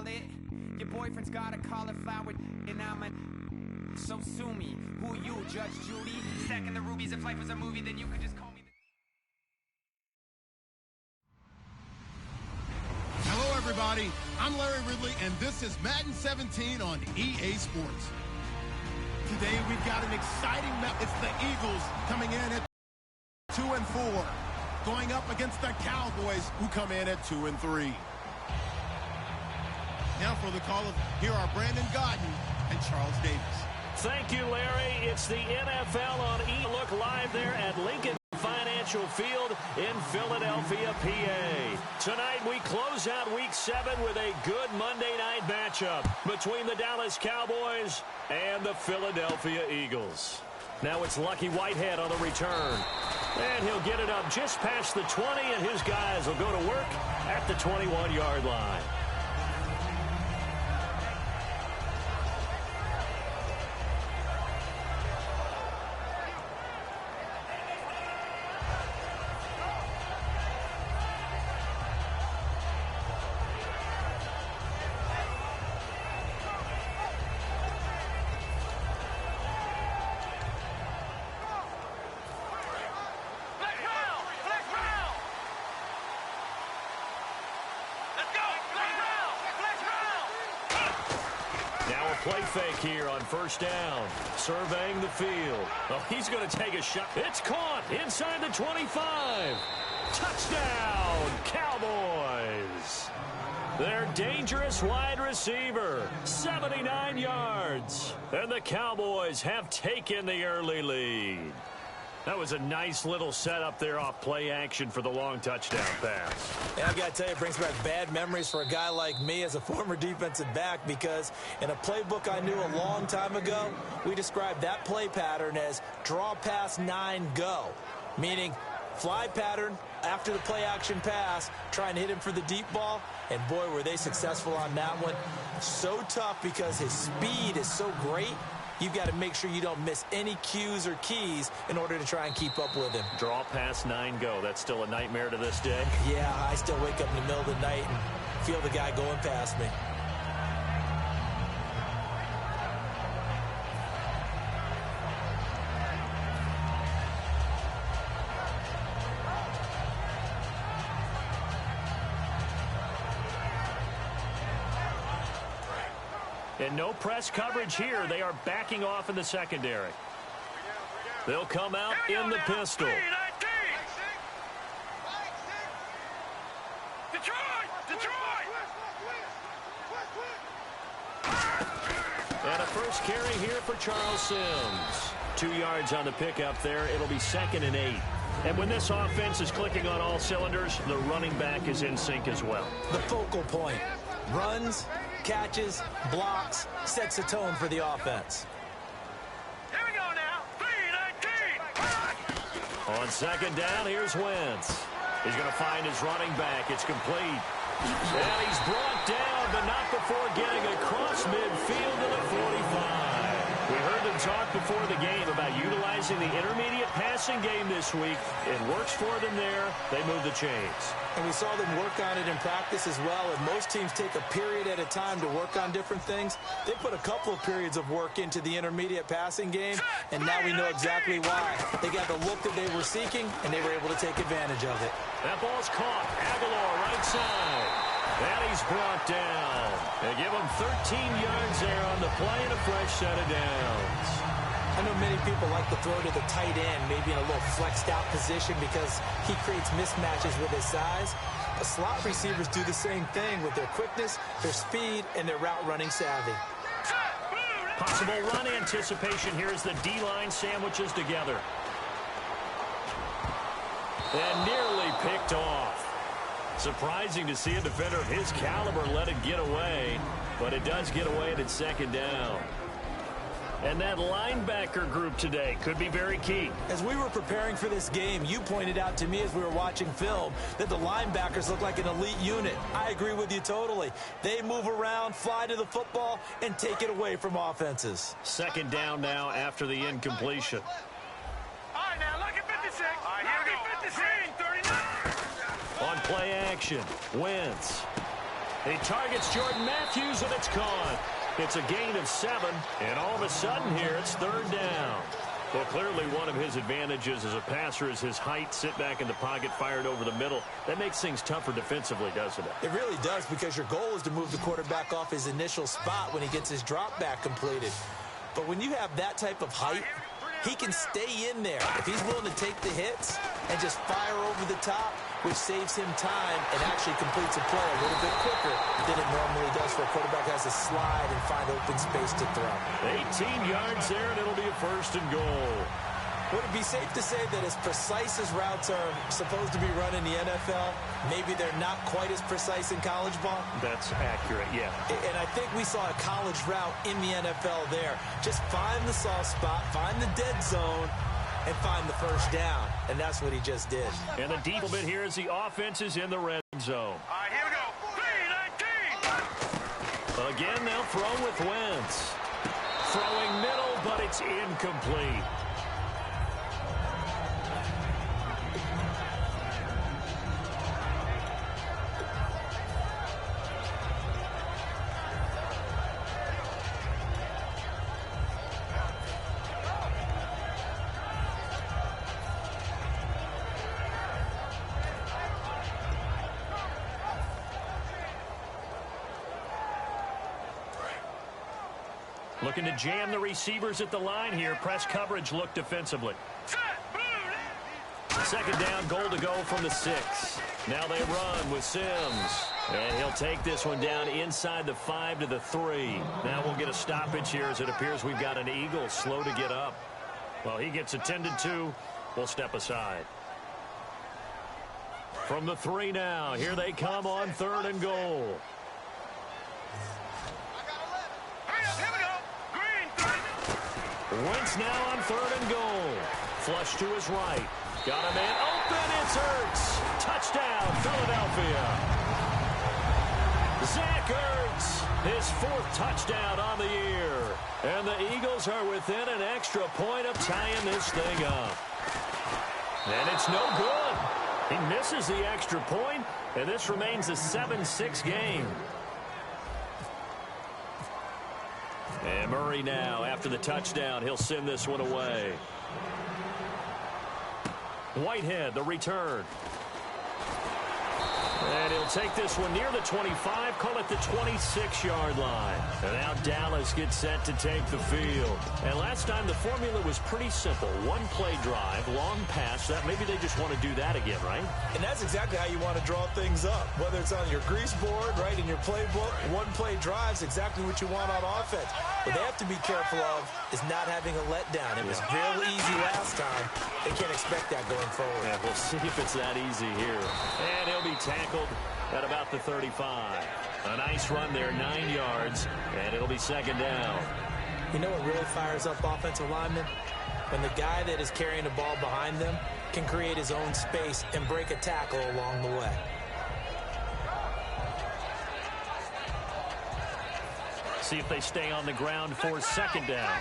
it. Your boyfriend's got a cauliflower, and I'm a... So sue me. Who you, Judge Judy? Stacking the rubies. If life was a movie, then you could just call me... Hello, everybody. I'm Larry Ridley, and this is Madden 17 on EA Sports. Today, we've got an exciting match. It's the Eagles coming in at 2-4, going up against the Cowboys, who come in at 2-3. Now for the call of, here are Brandon Godden and Charles Davis. Thank you, Larry. It's the NFL on E! Look live there at Lincoln Financial Field in Philadelphia, PA. Tonight we close out Week 7 with a good Monday night matchup between the Dallas Cowboys and the Philadelphia Eagles. Now it's Lucky Whitehead on the return. And he'll get it up just past the 20, and his guys will go to work at the 21-yard line. Play fake here on first down. Surveying the field. Oh, he's going to take a shot. It's caught inside the 25. Touchdown, Cowboys. Their dangerous wide receiver, 79 yards. And the Cowboys have taken the early lead. That was a nice little setup there off play action for the long touchdown pass. Yeah, I got to tell you, it brings back bad memories for a guy like me as a former defensive back, because in a playbook I knew a long time ago, we described that play pattern as draw pass 9 go, meaning fly pattern after the play action pass, trying to hit him for the deep ball, and boy, were they successful on that one. So tough because his speed is so great. You've got to make sure you don't miss any cues or keys in order to try and keep up with him. Draw pass 9 go. That's still a nightmare to this day? Yeah, I still wake up in the middle of the night and feel the guy going past me. And no press coverage here. They are backing off in the secondary. They'll come out in the pistol. And a first carry here for Charles Sims. 2 yards on the pickup there. It'll be 2nd and 8. And when this offense is clicking on all cylinders, the running back is in sync as well. The focal point. Runs, catches, blocks, sets a tone for the offense. Here we go now. 3-19. On second down, here's Wentz. He's going to find his running back. It's complete. And he's brought down, but not before getting across midfield to the 45. We heard them talk before the game about utilizing the intermediate passing game this week. It works for them there. They move the chains. And we saw them work on it in practice as well. And most teams take a period at a time to work on different things. They put a couple of periods of work into the intermediate passing game, and now we know exactly why. They got the look that they were seeking, and they were able to take advantage of it. That ball's caught. Aguilar right side. And he's brought down. They give him 13 yards there on the play and a fresh set of downs. I know many people like to throw to the tight end, maybe in a little flexed out position because he creates mismatches with his size. But slot receivers do the same thing with their quickness, their speed, and their route running savvy. Possible run anticipation here as the D-line sandwiches together. And nearly picked off. Surprising to see a defender of his caliber let it get away, but it does get away and it's 2nd down. And that linebacker group today could be very key. As we were preparing for this game, you pointed out to me as we were watching film that the linebackers look like an elite unit. I agree with you totally. They move around, fly to the football, and take it away from offenses. 2nd down now after the incompletion. All right, now, look at 56. All right, here we go. 56. 39. On play action, Wentz. He targets Jordan Matthews, and it's caught. It's a gain of 7, and all of a sudden here, it's 3rd down. Well, clearly one of his advantages as a passer is his height, sit back in the pocket, fired over the middle. That makes things tougher defensively, doesn't it? It really does, because your goal is to move the quarterback off his initial spot when he gets his drop back completed. But when you have that type of height, he can stay in there if he's willing to take the hits and just fire over the top, which saves him time and actually completes a play a little bit quicker than it normally does for a quarterback who has to slide and find open space to throw. 18 yards there, and it'll be a 1st and goal. Would it be safe to say that as precise as routes are supposed to be run in the NFL, maybe they're not quite as precise in college ball? That's accurate, yeah. And I think we saw a college route in the NFL there. Just find the soft spot, find the dead zone, and find the 1st down. And that's what he just did. And the deep bit here as the offense is in the red zone. All right, here we go. 3-19. Again, they'll throw with Wentz. Throwing middle, but it's incomplete. Looking to jam the receivers at the line here. Press coverage look defensively. 2nd down, goal to go from the 6. Now they run with Sims. And he'll take this one down inside the 5 to the 3. Now we'll get a stoppage here as it appears we've got an Eagle slow to get up. Well, he gets attended to. We'll step aside. From the 3 now, here they come on 3rd and goal. Wentz now on 3rd and goal. Flush to his right. Got a man open. It's Ertz. Touchdown, Philadelphia. Zach Ertz, his 4th touchdown on the year. And the Eagles are within an extra point of tying this thing up. And it's no good. He misses the extra point, and this remains a 7-6 game. And Murray now, after the touchdown, he'll send this one away. Whitehead, the return. And he'll take this one near the 25, call it the 26-yard line. And now Dallas gets set to take the field. And last time the formula was pretty simple. 1-play drive, long pass. That maybe they just want to do that again, right? And that's exactly how you want to draw things up. Whether it's on your grease board, right, in your playbook, 1-play drive is exactly what you want on offense. What they have to be careful of is not having a letdown. It was real easy last time. They can't expect that going forward. Yeah, we'll see if it's that easy here. And he'll be tackled at about the 35. A nice run there, 9 yards, and it'll be 2nd down. You know what really fires up offensive linemen? When the guy that is carrying the ball behind them can create his own space and break a tackle along the way. See if they stay on the ground for 2nd down.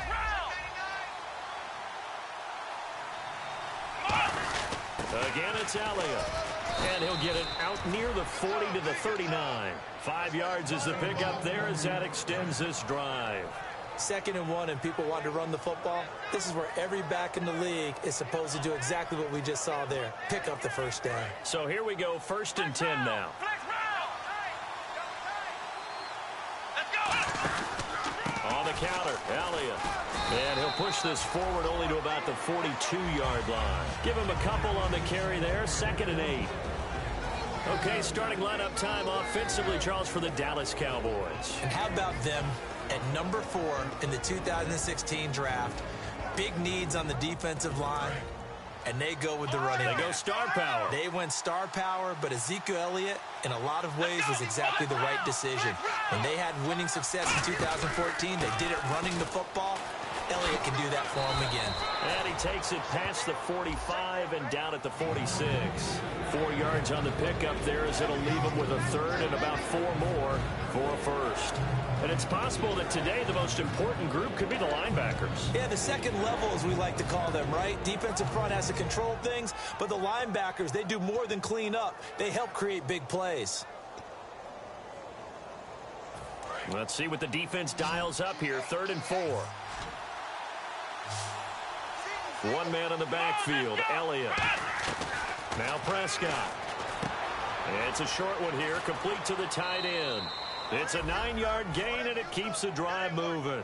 Again, it's Elliott. And he'll get it out near the 40 to the 39. 5 yards is the pickup there as that extends this drive. 2nd and 1 and people want to run the football. This is where every back in the league is supposed to do exactly what we just saw there. Pick up the 1st down. So here we go, 1st and 10 now. On the counter, Elliott. And he'll push this forward only to about the 42-yard line. Give him a couple on the carry there, 2nd and 8. Okay, starting lineup time offensively, Charles, for the Dallas Cowboys. And how about them at number 4 in the 2016 draft? Big needs on the defensive line, and they go with the running back. They go star power. They went star power, but Ezekiel Elliott, in a lot of ways, was exactly the right decision. When they had winning success in 2014, they did it running the football. Elliott can do that for him again. And he takes it past the 45 and down at the 46. 4 yards on the pickup there as it'll leave him with a 3rd and about 4 more for a 1st. And it's possible that today the most important group could be the linebackers. Yeah, the 2nd level, as we like to call them, right? Defensive front has to control things, but the linebackers, they do more than clean up. They help create big plays. Let's see what the defense dials up here. 3rd and 4. One man in the backfield, Elliott. Now Prescott. It's a short one here, complete to the tight end. It's a 9-yard gain, and it keeps the drive moving.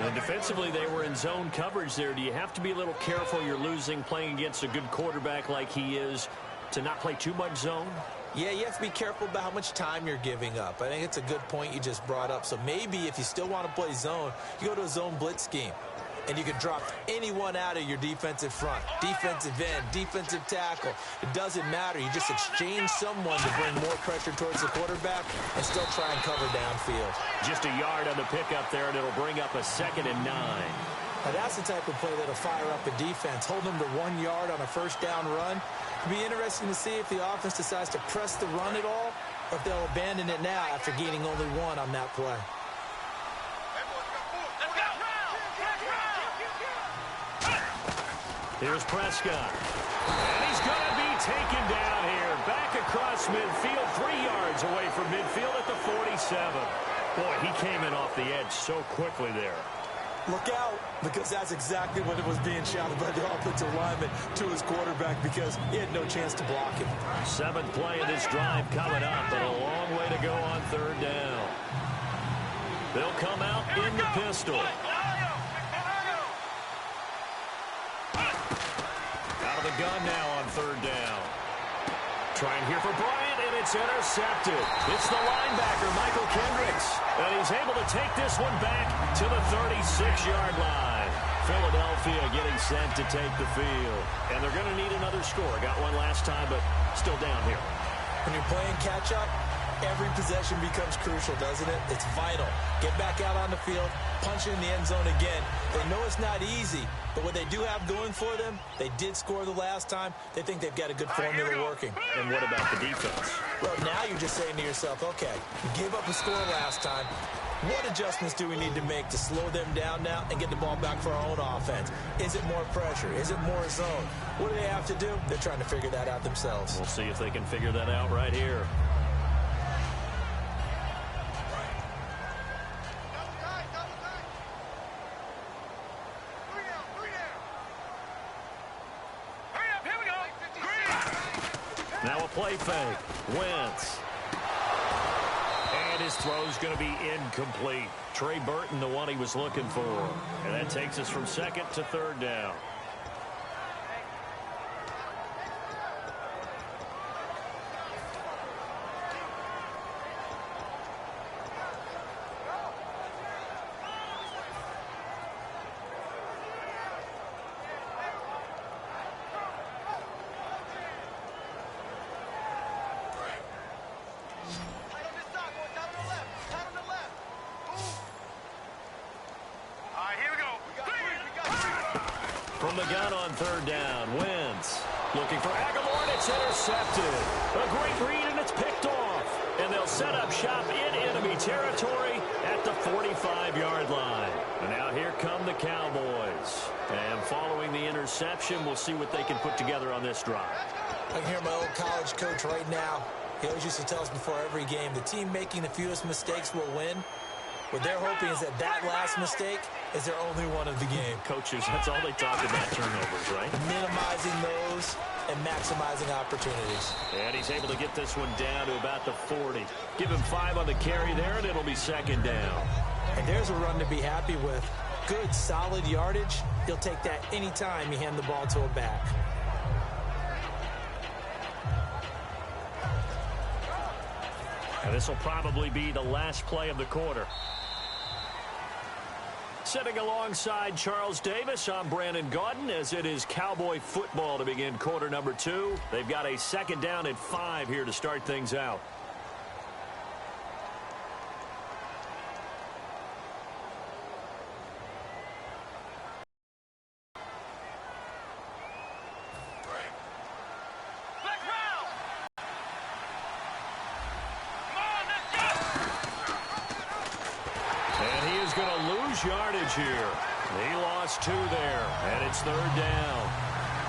And defensively, they were in zone coverage there. Do you have to be a little careful? You're losing playing against a good quarterback like he is to not play too much zone? Yeah, you have to be careful about how much time you're giving up. I think it's a good point you just brought up. So maybe if you still want to play zone, you go to a zone blitz scheme. And you can drop anyone out of your defensive front, defensive end, defensive tackle. It doesn't matter. You just exchange someone to bring more pressure towards the quarterback and still try and cover downfield. Just a yard on the pickup there, and it'll bring up a 2nd and 9. Now that's the type of play that'll fire up a defense. Hold them to 1 yard on a 1st down run. It'll be interesting to see if the offense decides to press the run at all, or if they'll abandon it now after gaining only 1 on that play. Here's Prescott. And he's going to be taken down here. Back across midfield, 3 yards away from midfield at the 47. Boy, he came in off the edge so quickly there. Look out, because that's exactly what it was being shouted by the offensive lineman to his quarterback, because he had no chance to block him. 7th play of this drive coming up, but a long way to go on 3rd down. They'll come out in the pistol. Out of the gun now on 3rd down. Trying here for Bryant, and it's intercepted. It's the linebacker, Michael Kendricks. And he's able to take this one back to the 36-yard line. Philadelphia getting set to take the field. And they're going to need another score. Got one last time, but still down here. When you're playing catch-up, every possession becomes crucial, doesn't it? It's vital. Get back out on the field, punch it in the end zone again. They know it's not easy, but what they do have going for them, they did score the last time. They think they've got a good formula working. And what about the defense? Well, now you're just saying to yourself, okay, we gave up a score last time. What adjustments do we need to make to slow them down now and get the ball back for our own offense? Is it more pressure? Is it more zone? What do they have to do? They're trying to figure that out themselves. We'll see if they can figure that out right here. Now a play fake. Wentz. And his throw's going to be incomplete. Trey Burton, the one he was looking for. And that takes us from 2nd to 3rd down. From the gun on 3rd down, Wentz looking for Aguilar, and it's intercepted. A great read, and it's picked off. And they'll set up shop in enemy territory at the 45-yard line. And now here come the Cowboys. And following the interception, we'll see what they can put together on this drive. I can hear my old college coach right now. He always used to tell us before every game, the team making the fewest mistakes will win. What they're hoping is that last mistake is their only one of the game. Coaches, that's all they talk about, turnovers, right? Minimizing those and maximizing opportunities. And he's able to get this one down to about the 40. Give him 5 on the carry there, and it'll be 2nd down. And there's a run to be happy with. Good, solid yardage. He'll take that anytime you hand the ball to a back. And this will probably be the last play of the quarter. Sitting alongside Charles Davis, I'm Brandon Gaudin, as it is Cowboy football to begin quarter number 2. They've got a 2nd down and 5 here to start things out. Yardage here. He lost 2 there, and it's 3rd down.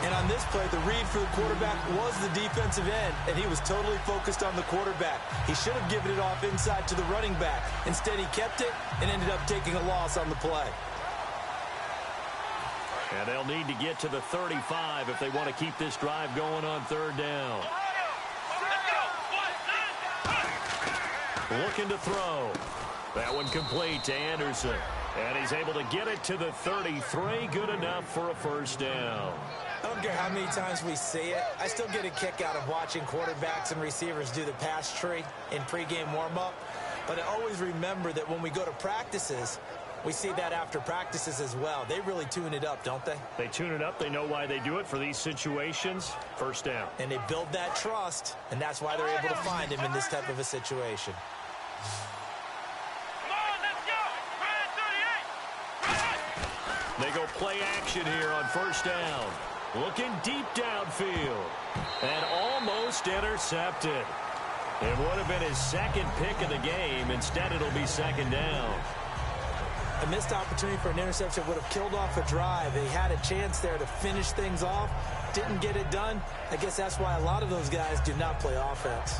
And on this play, the read for the quarterback was the defensive end, and he was totally focused on the quarterback. He should have given it off inside to the running back. Instead, he kept it and ended up taking a loss on the play. And they'll need to get to the 35 if they want to keep this drive going on third down. Looking to throw. That one complete to Anderson. And he's able to get it to the 33. Good enough for a first down. I don't care how many times we see it. I still get a kick out of watching quarterbacks and receivers do the pass tree in pregame warm-up. But I always remember that when we go to practices, we see that after practices as well. They really tune it up, don't they? They tune it up. They know why they do it for these situations. First down. And they build that trust, and that's why they're able to find him in this type of a situation. They go play action here on first down. Looking deep downfield. And almost intercepted. It would have been his second pick of the game. Instead, it'll be second down. A missed opportunity for an interception would have killed off a drive. They had a chance there to finish things off. Didn't get it done. I guess that's why a lot of those guys do not play offense.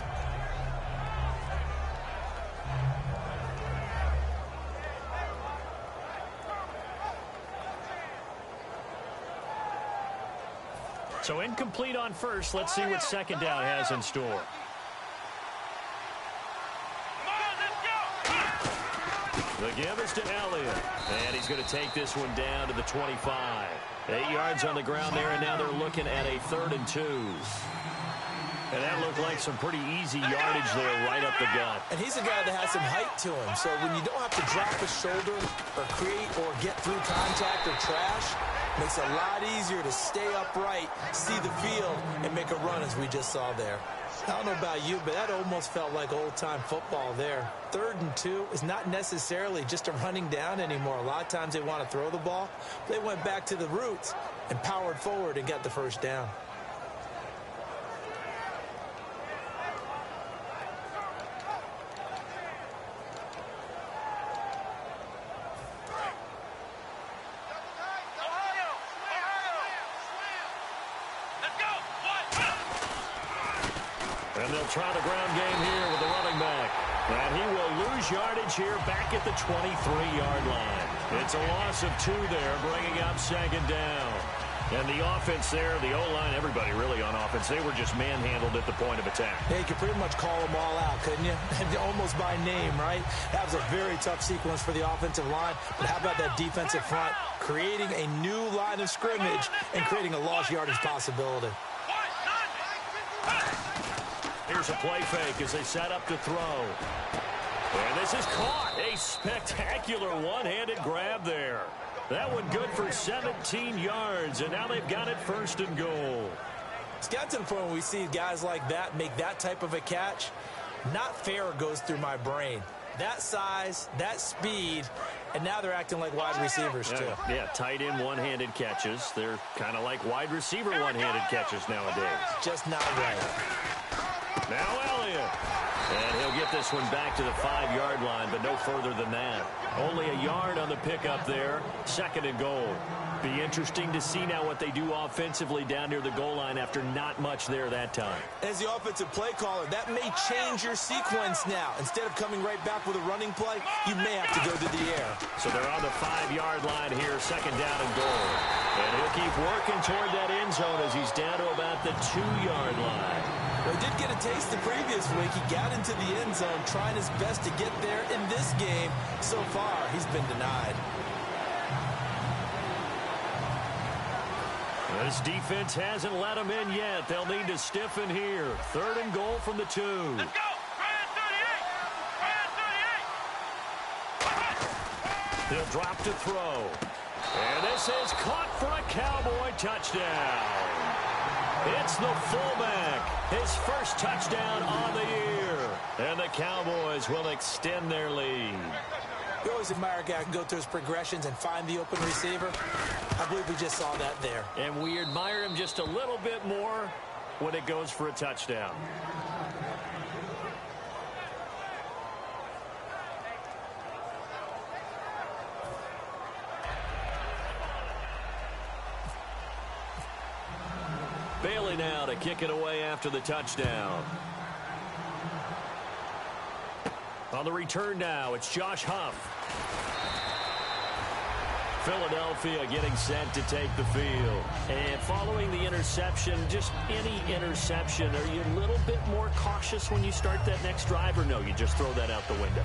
So incomplete on first. Let's see what second down has in store. The give is to Elliott. And he's going to take this one down to the 25. 8 yards on the ground there, and now they're looking at a 3rd and 2. And that looked like some pretty easy yardage there right up the gut. And he's a guy that has some height to him. So when you don't have to drop a shoulder or create or get through contact or trash, makes it a lot easier to stay upright, see the field, and make a run as we just saw there. I don't know about you, but that almost felt like old-time football there. 3rd and 2 is not necessarily just a running down anymore. A lot of times they want to throw the ball. They went back to the roots and powered forward and got the first down. And they'll try the ground game here with the running back. And he will lose yardage here back at the 23-yard line. It's a loss of 2 there, bringing up second down. And the offense there, the O-line, everybody really on offense, they were just manhandled at the point of attack. Yeah, you could pretty much call them all out, couldn't you? Almost by name, right? That was a very tough sequence for the offensive line. But how about that defensive front creating a new line of scrimmage and creating a lost yardage possibility? Here's a play fake as they set up to throw. And this is caught. A spectacular one-handed grab there. That one good for 17 yards, and now they've got it 1st and goal. It's got to the point when we see guys like that make that type of a catch. Not fair goes through my brain. That size, that speed, and now they're acting like wide receivers too. Yeah, tight end one-handed catches. They're kind of like wide receiver one-handed catches nowadays. Just not right. Now Elliott. And he'll get this one back to the 5-yard line, but no further than that. Only a yard on the pickup there. 2nd and goal. Be interesting to see now what they do offensively down near the goal line after not much there that time. As the offensive play caller, that may change your sequence now. Instead of coming right back with a running play, you may have to go to the air. So they're on the 5-yard line here, 2nd down and goal. And he'll keep working toward that end zone as he's down to about the 2-yard line. Well, he did get a taste the previous week. He got into the end zone trying his best to get there. In this game, so far, he's been denied. This defense hasn't let him in yet. They'll need to stiffen here. 3rd and goal from the 2. Let's go! He'll drop to throw. And this is caught for a Cowboy touchdown. It's the fullback. His first touchdown on the year. And the Cowboys will extend their lead. We always admire a guy who can go through his progressions and find the open receiver. I believe we just saw that there. And we admire him just a little bit more when it goes for a touchdown. Bailey now to kick it away after the touchdown. On the return now, it's Josh Huff. Philadelphia getting set to take the field. And following the interception, just any interception, are you a little bit more cautious when you start that next drive, or no, you just throw that out the window?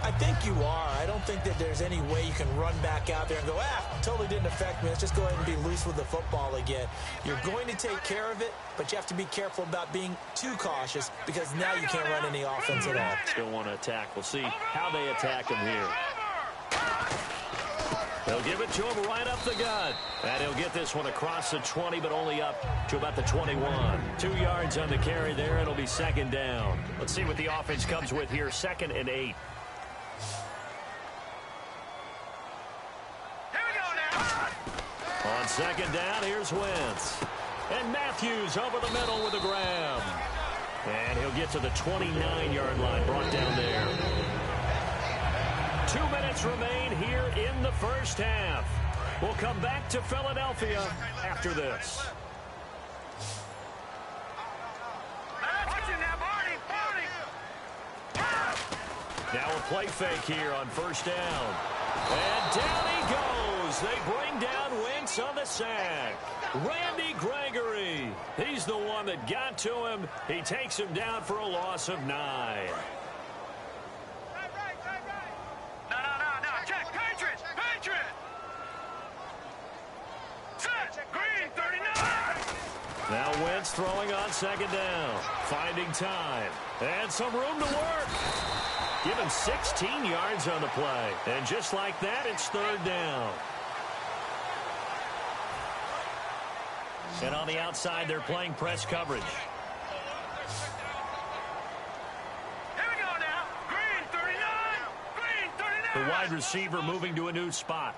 I think you are. I don't think that there's any way you can run back out there and go, totally didn't affect me. Let's just go ahead and be loose with the football again. You're going to take care of it, but you have to be careful about being too cautious because now you can't run any offense at all. Still want to attack. We'll see how they attack him here. They'll give it to him right up the gut. And he'll get this one across the 20, but only up to about the 21. 2 yards on the carry there. It'll be second down. Let's see what the offense comes with here. 2nd and 8. On second down, here's Wentz. And Matthews over the middle with a grab. And he'll get to the 29-yard line, brought down there. 2 minutes remain here in the first half. We'll come back to Philadelphia after this. Now a play fake here on first down. And down he goes. They bring down Wentz on the sack. Randy Gregory. He's the one that got to him. He takes him down for a loss of 9. Check. Patriot. Set. Green, 39. Now Wentz throwing on second down. Finding time. And some room to work. Give him 16 yards on the play. And just like that, it's third down. And on the outside, they're playing press coverage. Here we go now. Green, 39. Green, 39. The wide receiver moving to a new spot.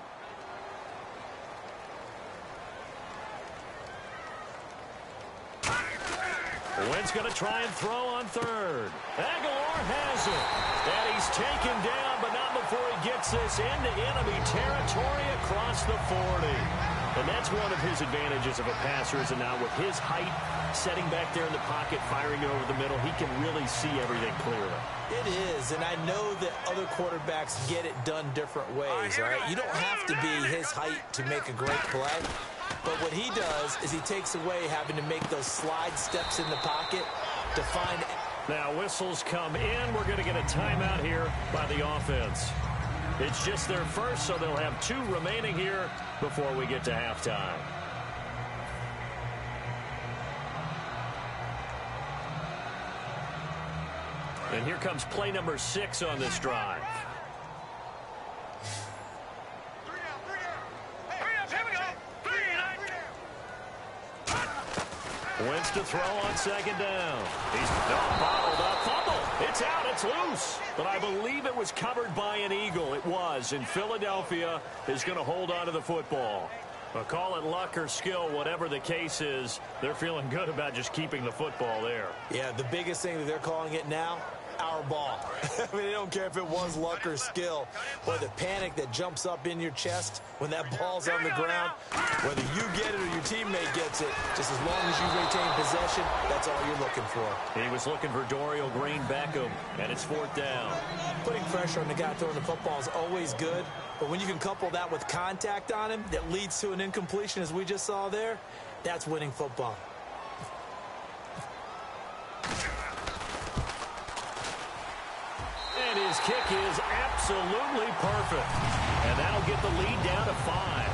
Wentz going to try and throw on third. Aguilar has it. And he's taken down, but not before he gets this into enemy territory across the 40. And that's one of his advantages of a passer, is it not? With his height, setting back there in the pocket, firing it over the middle, he can really see everything clearly. It is, and I know that other quarterbacks get it done different ways, all right? You don't have to be his height to make a great play. But what he does is he takes away having to make those slide steps in the pocket to find. Now whistles come in. We're going to get a timeout here by the offense. It's just their first, so they'll have 2 remaining here before we get to halftime. And here comes play number 6 on this drive. Wentz to throw on second down. He's bottled up. Fumble. It's out. It's loose. But I believe it was covered by an Eagle. It was. And Philadelphia is going to hold on to the football. But call it luck or skill, whatever the case is, they're feeling good about just keeping the football there. Yeah, the biggest thing that they're calling it now, our ball. I mean, they don't care if it was luck or skill. Boy, the panic that jumps up in your chest when that ball's on the ground, whether you get it or your teammate gets it, just as long as you retain possession, that's all you're looking for. He was looking for Dorial Green-Beckham, and it's 4th down. Putting pressure on the guy throwing the football is always good, but when you can couple that with contact on him that leads to an incompletion, as we just saw there, that's winning football. And his kick is absolutely perfect. And that'll get the lead down to 5.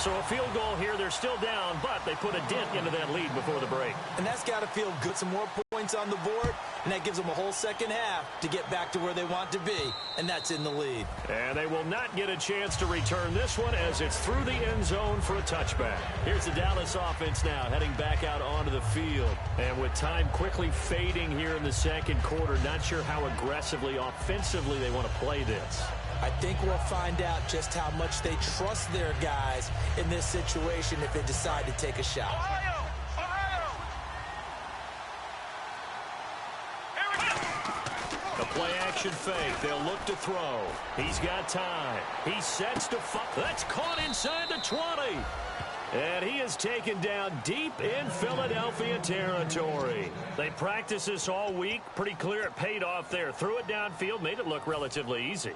So a field goal here, they're still down, but they put a dent into that lead before the break. And that's got to feel good. Some more points on the board, and that gives them a whole second half to get back to where they want to be, and that's in the lead. And they will not get a chance to return this one as it's through the end zone for a touchback. Here's the Dallas offense now heading back out onto the field. And with time quickly fading here in the second quarter, not sure how aggressively, offensively they want to play this. I think we'll find out just how much they trust their guys in this situation if they decide to take a shot. A play-action fake. They'll look to throw. He's got time. He sets to fire. That's caught inside the 20. And he is taken down deep in Philadelphia territory. They practiced this all week. Pretty clear it paid off there. Threw it downfield, made it look relatively easy.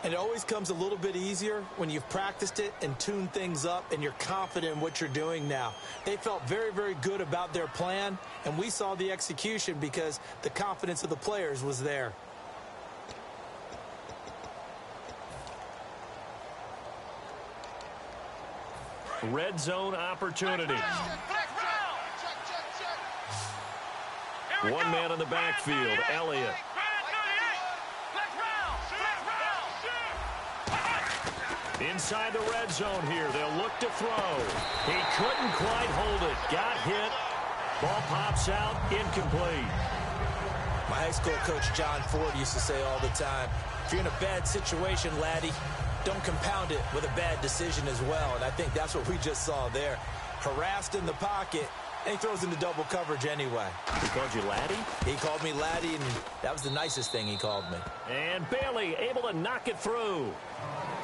And it always comes a little bit easier when you've practiced it and tuned things up and you're confident in what you're doing now. They felt very, very good about their plan, and we saw the execution because the confidence of the players was there. Red zone opportunity. One man in the backfield, Elliott. Inside the red zone here, they'll look to throw. He couldn't quite hold it. Got hit. Ball pops out, incomplete. My high school coach, John Ford, used to say all the time, if you're in a bad situation, laddie, don't compound it with a bad decision as well. And I think that's what we just saw there. Harassed in the pocket, and he throws into double coverage anyway. He called you laddie? He called me laddie, and that was the nicest thing he called me. And Bailey able to knock it through.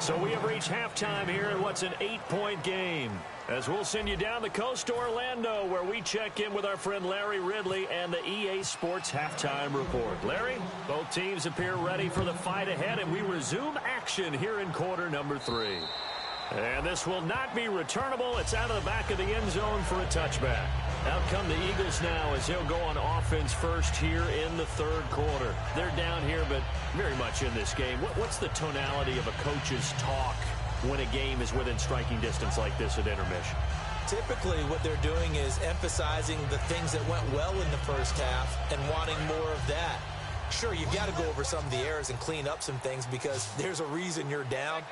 So we have reached halftime here in what's an 8-point game. As we'll send you down the coast to Orlando, where we check in with our friend Larry Ridley and the EA Sports Halftime Report. Larry, both teams appear ready for the fight ahead, and we resume action here in quarter number 3. And this will not be returnable. It's out of the back of the end zone for a touchback. Out come the Eagles now as they'll go on offense first here in the third quarter. They're down here, but very much in this game. What's the tonality of a coach's talk when a game is within striking distance like this at intermission? Typically, what they're doing is emphasizing the things that went well in the first half and wanting more of that. Sure, you've got to go over some of the errors and clean up some things because there's a reason you're down.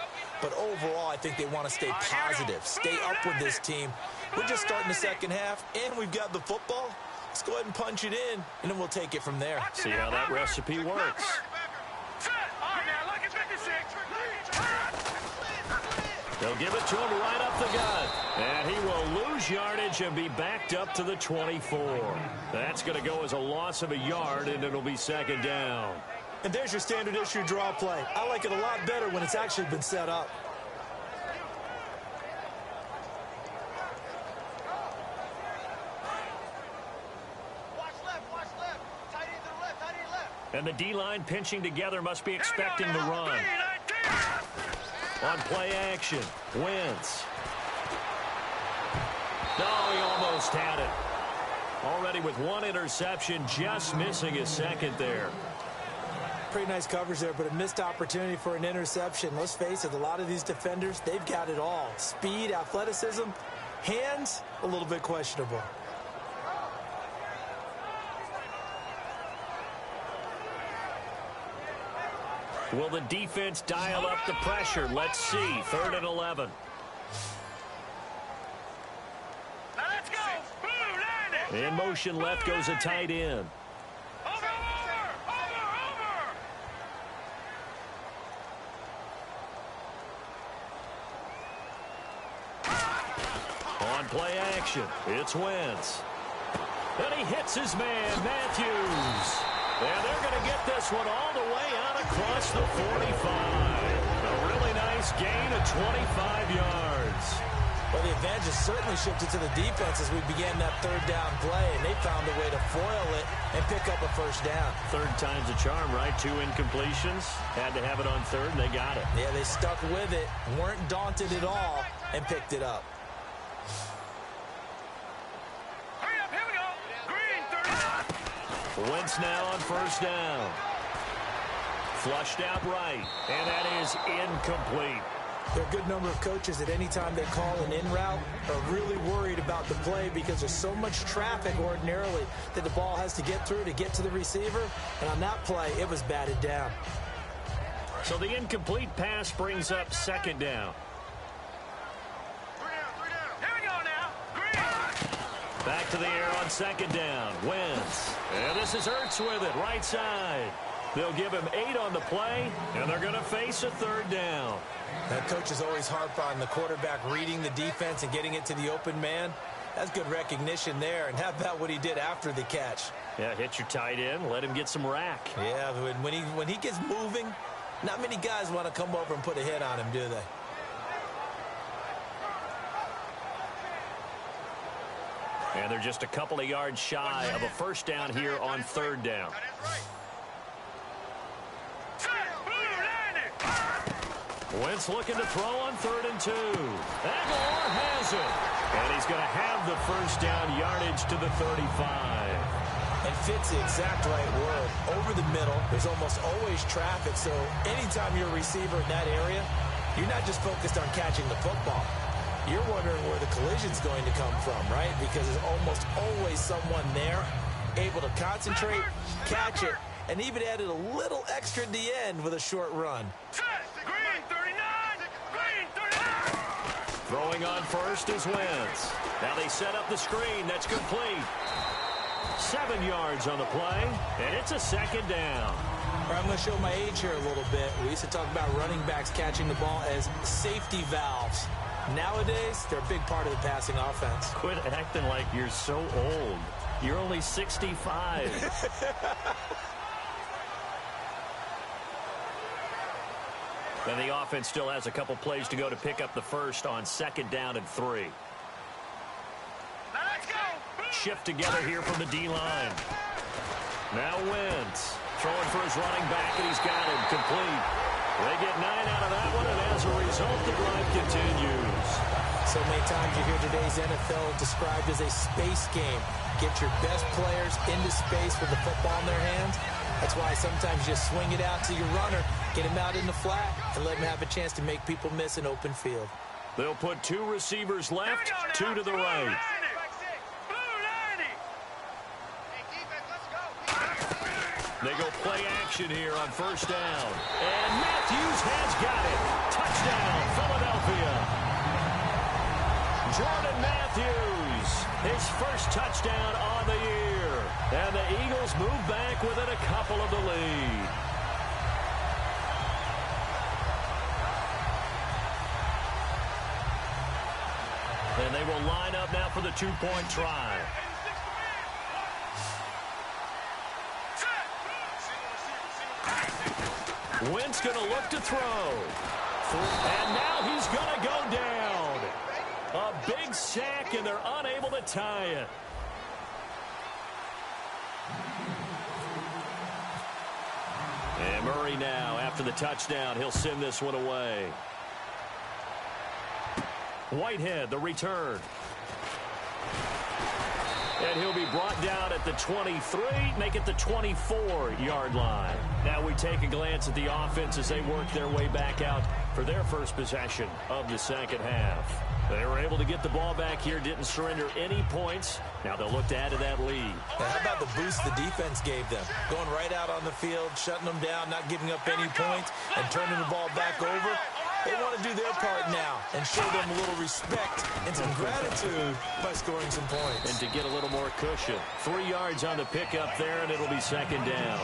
But overall, I think they want to stay positive, stay up with this team. We're just starting the second half, and we've got the football. Let's go ahead and punch it in, and then we'll take it from there. See how that recipe works. They'll give it to him right up the gut. And he will lose yardage and be backed up to the 24. That's going to go as a loss of a yard, and it'll be second down. And there's your standard issue draw play. I like it a lot better when it's actually been set up. Watch left. Tight end to the left, tight end left. And the D-line pinching together must be expecting the run. On play action, Wentz. No, he almost had it. Already with one interception, just missing his second there. Pretty nice coverage there, but a missed opportunity for an interception. Let's face it, a lot of these defenders, they've got it all. Speed, athleticism, hands, a little bit questionable. Will the defense dial up the pressure? Let's see. 3rd and 11. Now let's go. Boom, In motion left goes a tight end. Over. On play action, it's Wentz. And he hits his man, Matthews. And they're going to get this one all the way out across the 45. A really nice gain of 25 yards. Well, the advantage has certainly shifted to the defense as we began that third down play, and they found a way to foil it and pick up a first down. Third time's a charm, right? 2 incompletions. Had to have it on third, and they got it. Yeah, they stuck with it, weren't daunted at all, and picked it up. Hurry up, here we go. Green, 39. Wentz now on first down. Flushed out right, and that is incomplete. There are a good number of coaches at any time they call an in route are really worried about the play because there's so much traffic ordinarily that the ball has to get through to get to the receiver. And on that play, it was batted down. So the incomplete pass brings up second down. 3 down. Here we go now. Green. Back to the air on second down. Wentz. And this is Ertz with it, right side. They'll give him 8 on the play, and they're going to face a third down. That coach is always harp on the quarterback reading the defense and getting it to the open man. That's good recognition there. And how about what he did after the catch? Yeah, hit your tight end, let him get some rack. Yeah, when he gets moving, not many guys want to come over and put a hit on him, do they? And they're just a couple of yards shy of a first down here on third down. Wentz looking to throw on 3rd and 2. Aguilar has it. And he's going to have the first down yardage to the 35. And fits the exact right word. Over the middle, there's almost always traffic. So anytime you're a receiver in that area, you're not just focused on catching the football. You're wondering where the collision's going to come from, right? Because there's almost always someone there able to concentrate, catch it, and even added a little extra at the end with a short run. Throwing on first is Wentz. Now they set up the screen. That's complete. 7 yards on the play, and it's a second down. I'm going to show my age here a little bit. We used to talk about running backs catching the ball as safety valves. Nowadays, they're a big part of the passing offense. Quit acting like you're so old. You're only 65. And the offense still has a couple plays to go to pick up the first on 2nd down and 3. Shift together here from the D-line. Now Wentz throwing for his running back, and he's got him complete. They get 9 out of that one, and as a result, the drive continues. So many times you hear today's NFL described as a space game. Get your best players into space with the football in their hands. That's why sometimes you just swing it out to your runner, get him out in the flat, and let him have a chance to make people miss an open field. They'll put 2 receivers left, 2 to the right. They go play action here on first down. And Matthews has got it. Touchdown, Philadelphia. Jordan Matthews, his first touchdown on the year. And the Eagles move back within a couple of the lead. And they will line up now for the 2-point try. Wentz going to look to throw. And now he's going to go down. A big sack, and they're unable to tie it. And Murray now, after the touchdown, he'll send this one away. Whitehead, the return. And he'll be brought down at the 23, make it the 24-yard line. Now we take a glance at the offense as they work their way back out for their first possession of the second half. They were able to get the ball back here, didn't surrender any points. Now they'll look to add to that lead. Now how about the boost the defense gave them? Going right out on the field, shutting them down, not giving up any points, and turning the ball back over. They want to do their part now and show them a little respect and some gratitude by scoring some points. And to get a little more cushion. 3 yards on the pickup there, and it'll be second down.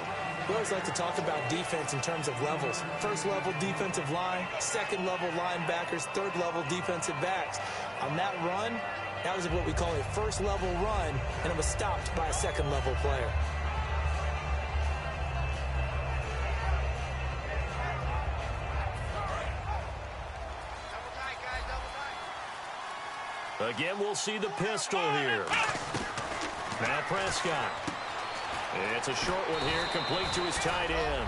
We always like to talk about defense in terms of levels. First level defensive line, second level linebackers, third level defensive backs. On that run, that was what we call a first level run, and it was stopped by a second level player. Again, we'll see the pistol here. Now Prescott. It's a short one here, complete to his tight end.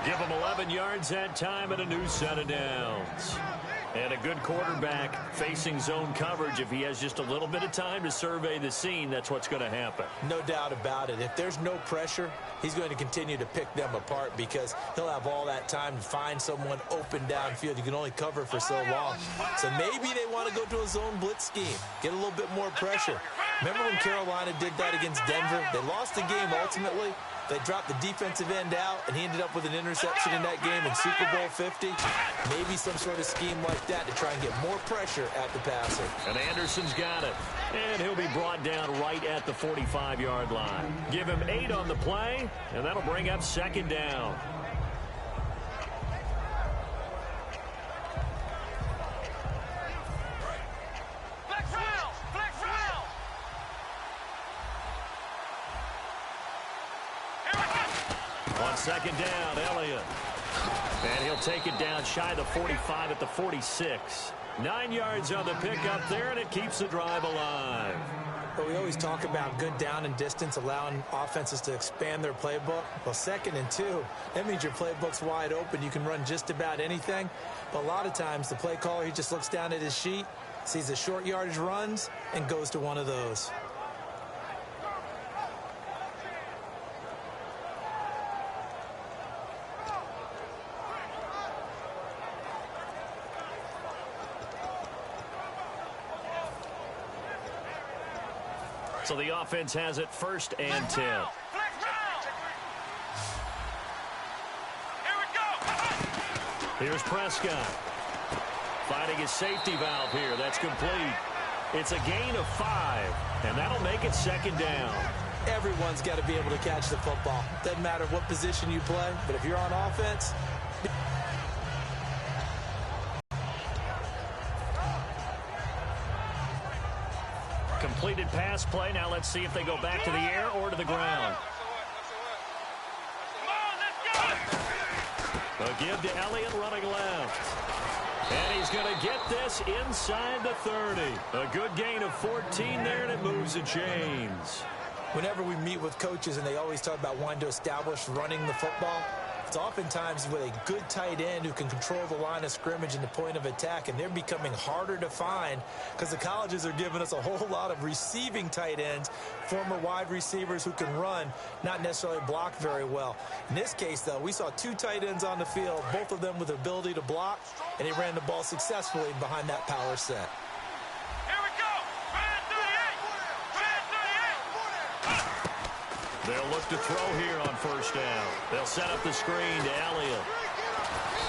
Give him 11 yards that time and a new set of downs. And a good quarterback facing zone coverage. If he has just a little bit of time to survey the scene, that's what's going to happen. No doubt about it. If there's no pressure, he's going to continue to pick them apart because he'll have all that time to find someone open downfield. You can only cover for so long. So maybe they want to go to a zone blitz scheme, get a little bit more pressure. Remember when Carolina did that against Denver? They lost the game ultimately. They dropped the defensive end out, and he ended up with an interception in that game in Super Bowl 50. Maybe some sort of scheme like that to try and get more pressure at the passer. And Anderson's got it. And he'll be brought down right at the 45-yard line. Give him 8 on the play, and that'll bring up second down. On second down, Elliott. And he'll take it down shy of the 45 at the 46. 9 yards on the pickup there, and it keeps the drive alive. But we always talk about good down and distance, allowing offenses to expand their playbook. Well, 2nd and 2, that means your playbook's wide open. You can run just about anything. But a lot of times, the play caller, he just looks down at his sheet, sees the short yardage runs, and goes to one of those. So the offense has it 1st and 10. Here we go. Here's Prescott. Finding his safety valve here. That's complete. It's a gain of 5, and that'll make it 2nd down. Everyone's got to be able to catch the football. Doesn't matter what position you play, but if you're on offense... Completed pass play. Now let's see if they go back to the air or to the ground. A give to Elliott running left. And he's going to get this inside the 30. A good gain of 14 there, and it moves the chains. Whenever we meet with coaches and they always talk about wanting to establish running the football, it's oftentimes with a good tight end who can control the line of scrimmage and the point of attack, and they're becoming harder to find because the colleges are giving us a whole lot of receiving tight ends, former wide receivers who can run, not necessarily block very well. In this case, though, we saw 2 tight ends on the field, both of them with the ability to block, and they ran the ball successfully behind that power set. They'll look to throw here on 1st down. They'll set up the screen to Elliott.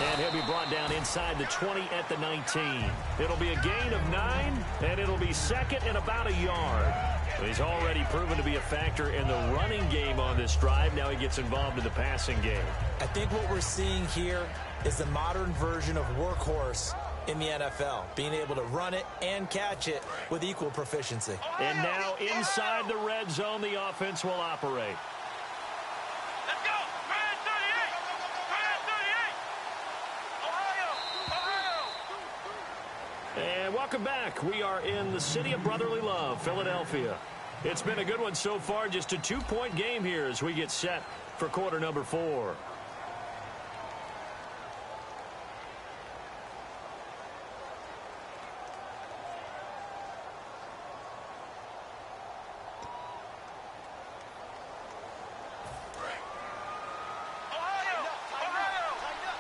And he'll be brought down inside the 20 at the 19. It'll be a gain of 9, and it'll be 2nd and about a yard. He's already proven to be a factor in the running game on this drive. Now he gets involved in the passing game. I think what we're seeing here is the modern version of workhorse in the NFL, being able to run it and catch it with equal proficiency. And now inside the red zone, the offense will operate. Let's go. Grand 38. Ohio. And welcome back. We are in the city of brotherly love, Philadelphia. It's been a good one so far. Just a 2-point game here as we get set for quarter number 4.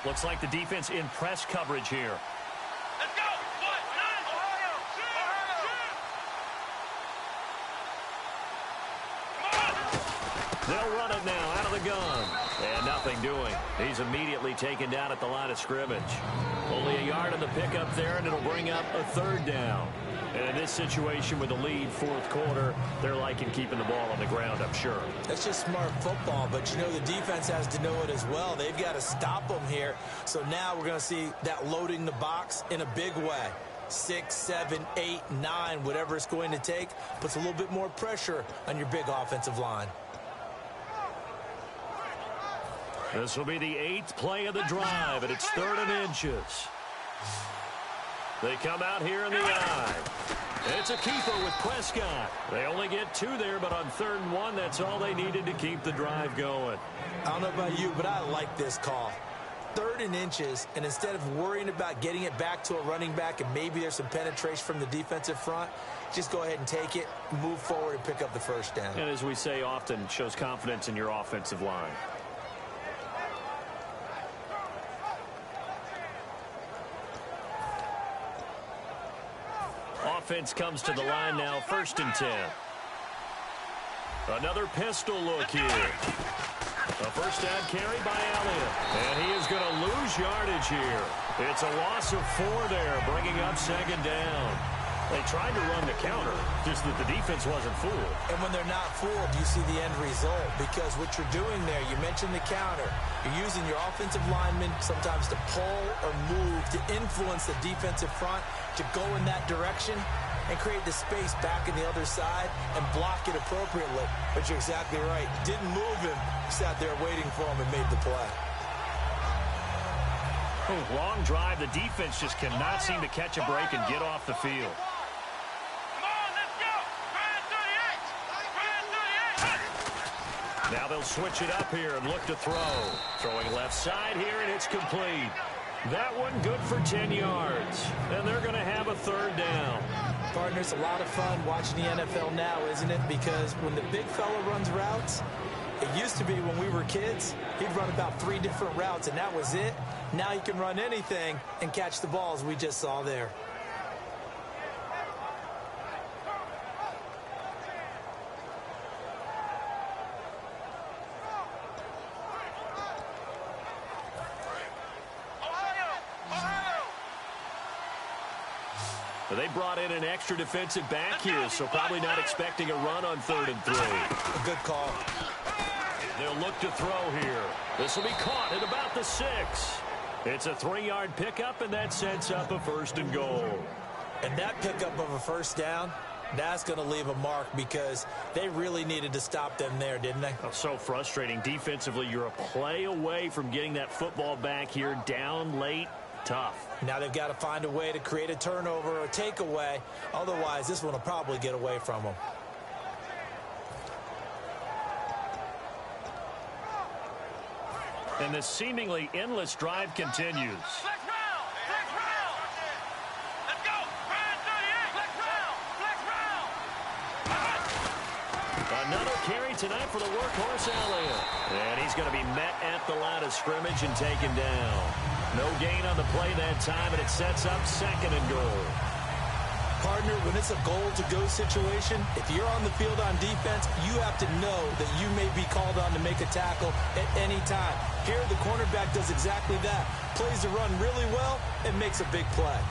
Looks like the defense in press coverage here. Let's go. 1-9. Ohio. They'll run it now out of the gun. And nothing doing. He's immediately taken down at the line of scrimmage. Only a yard on the pickup there, and it'll bring up a 3rd down. And in this situation with the lead 4th quarter, they're liking keeping the ball on the ground, I'm sure. That's just smart football, but you know the defense has to know it as well. They've got to stop them here. So now we're going to see that loading the box in a big way. 6, 7, 8, 9, whatever it's going to take, puts a little bit more pressure on your big offensive line. This will be the 8th play of the drive, and it's 3rd and inches. They come out here in the eye. It's a keeper with Prescott. They only get 2 there, but on 3rd and 1, that's all they needed to keep the drive going. I don't know about you, but I like this call. 3rd and inches, and instead of worrying about getting it back to a running back and maybe there's some penetration from the defensive front, just go ahead and take it, move forward, and pick up the 1st down. And as we say often, shows confidence in your offensive line. Offense comes to the line now, 1st and 10. Another pistol look here. A 1st down carry by Elliott. And he is going to lose yardage here. It's a loss of 4 there, bringing up 2nd down. They tried to run the counter, just that the defense wasn't fooled. And when they're not fooled, you see the end result. Because what you're doing there, you mentioned the counter. You're using your offensive linemen sometimes to pull or move to influence the defensive front to go in that direction and create the space back in the other side and block it appropriately. But you're exactly right. Didn't move him. Sat there waiting for him and made the play. Oh, long drive. The defense just cannot seem to catch a break and get off the field. Come on, let's go. Grand 38. Now they'll switch it up here and look to throw. Throwing left side here, and it's complete. That one good for 10 yards. And they're going to have a third down. Partner, it's a lot of fun watching the NFL now, isn't it? Because when the big fella runs routes, it used to be when we were kids, he'd run about 3 different routes, and that was it. Now he can run anything and catch the balls we just saw there. They brought in an extra defensive back here, so probably not expecting a run on 3rd and 3. A good call. They'll look to throw here. This will be caught at about the 6. It's a 3-yard pickup, and that sets up a 1st and goal. And that pickup of a first down, that's going to leave a mark because they really needed to stop them there, didn't they? Oh, so frustrating. Defensively, you're a play away from getting that football back here down late. Tough. Now they've got to find a way to create a turnover or takeaway. Otherwise, this one will probably get away from them. And this seemingly endless drive continues. Flex round. Flex round. Let's go. Grand 38. Flex round. Flex round. Another carry tonight for the workhorse Elliott. And he's going to be met at the line of scrimmage and taken down. No gain on the play that time, and it sets up 2nd and goal. Partner, when it's a goal-to-go situation, if you're on the field on defense, you have to know that you may be called on to make a tackle at any time. Here, the cornerback does exactly that. Plays the run really well and makes a big play.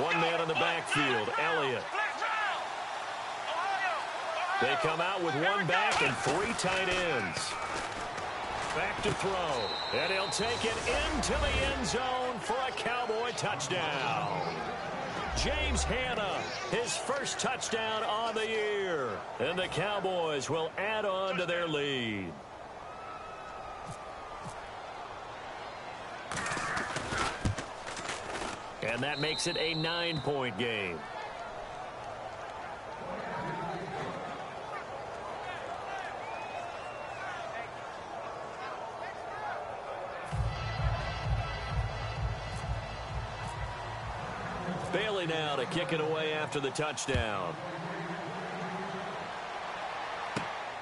One man on the backfield, Elliott. They come out with one back and 3 tight ends. Back to throw. And he'll take it into the end zone for a Cowboy touchdown. James Hanna, his first touchdown on the year. And the Cowboys will add on to their lead. And that makes it a 9-point game. Bailey now to kick it away after the touchdown.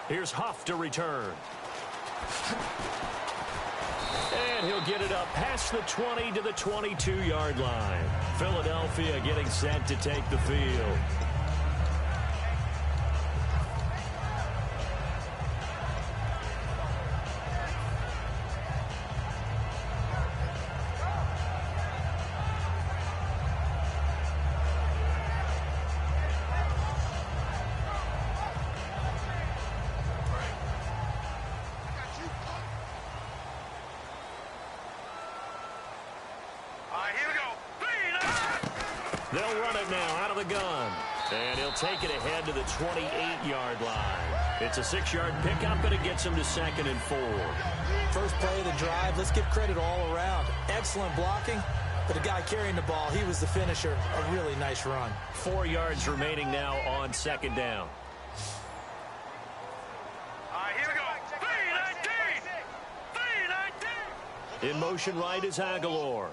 Here's Huff to return. And he'll get it up past the 20 to the 22-yard line. Philadelphia getting set to take the field. They'll run it now out of the gun. And he'll take it ahead to the 28-yard line. It's a 6-yard pickup, and it gets him to 2nd and 4. First play of the drive, let's give credit all around. Excellent blocking, but the guy carrying the ball, he was the finisher. A really nice run. 4 yards remaining now on 2nd down. Here we go. 3-19. 3-19. In motion right is Aguilar.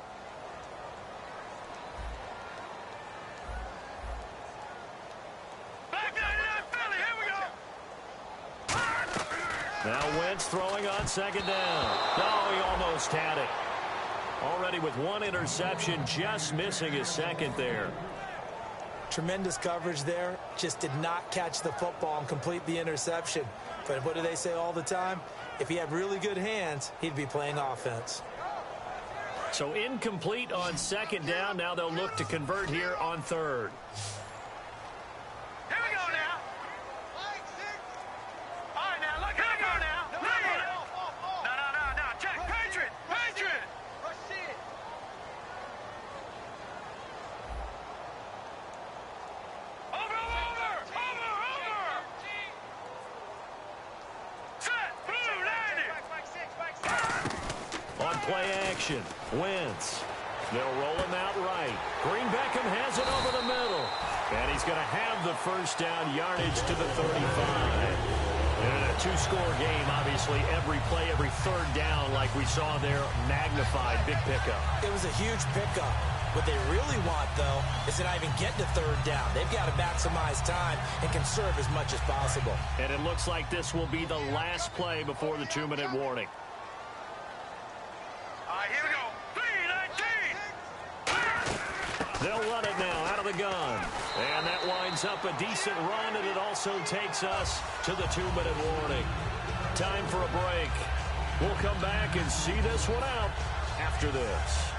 Now Wentz throwing on 2nd down. Oh, he almost had it. Already with 1 interception, just missing his 2nd there. Tremendous coverage there. Just did not catch the football and complete the interception. But what do they say all the time? If he had really good hands, he'd be playing offense. So incomplete on 2nd down. Now they'll look to convert here on 3rd. Here we go now. All right, now, look, here we go now. No. Check. Patriot. Over. play action. Wentz. They'll roll him out right. Green Beckham has it over the middle. And he's going to have the first down, yardage to the 35. And in a two-score game, obviously, every play, every third down, like we saw there, magnified. Big pickup. It was a huge pickup. What they really want, though, is to not even get to third down. They've got to maximize time and conserve as much as possible. And it looks like this will be the last play before the 2-minute warning. All right, here we go. 3-19. They'll run it now out of the gun. And that winds up a decent run, and it also takes us to the 2-minute warning. Time for a break. We'll come back and see this one out after this.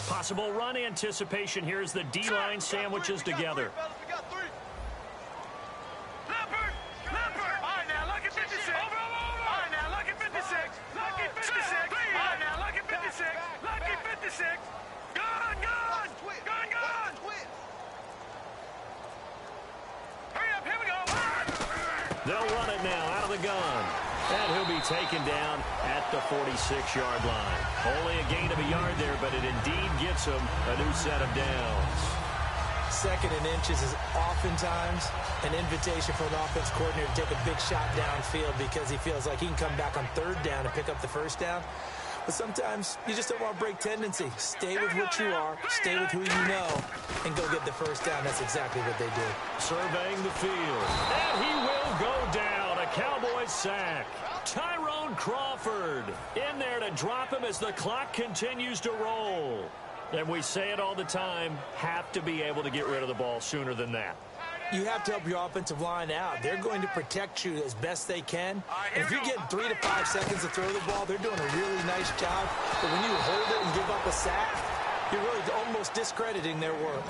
Possible run anticipation. Here's the D-line sandwiches together. They'll run it now out of the gun. And he'll be taken down at the 46-yard line. Only a gain of a yard there, but it indeed gets him a new set of downs. Second and inches is oftentimes an invitation for an offense coordinator to take a big shot downfield because he feels like he can come back on third down and pick up the first down. But sometimes you just don't want to break tendency. Stay with what you are, stay with who you know, and go get the first down. That's exactly what they did. Surveying the field. And he will go down. A Cowboys sack. Tyrone Crawford in there to drop him as the clock continues to roll. And we say it all the time, have to be able to get rid of the ball sooner than that. You have to help your offensive line out. They're going to protect you as best they can. And if you get 3 to 5 seconds to throw the ball, they're doing a really nice job. But when you hold it and give up a sack, you're really almost discrediting their work.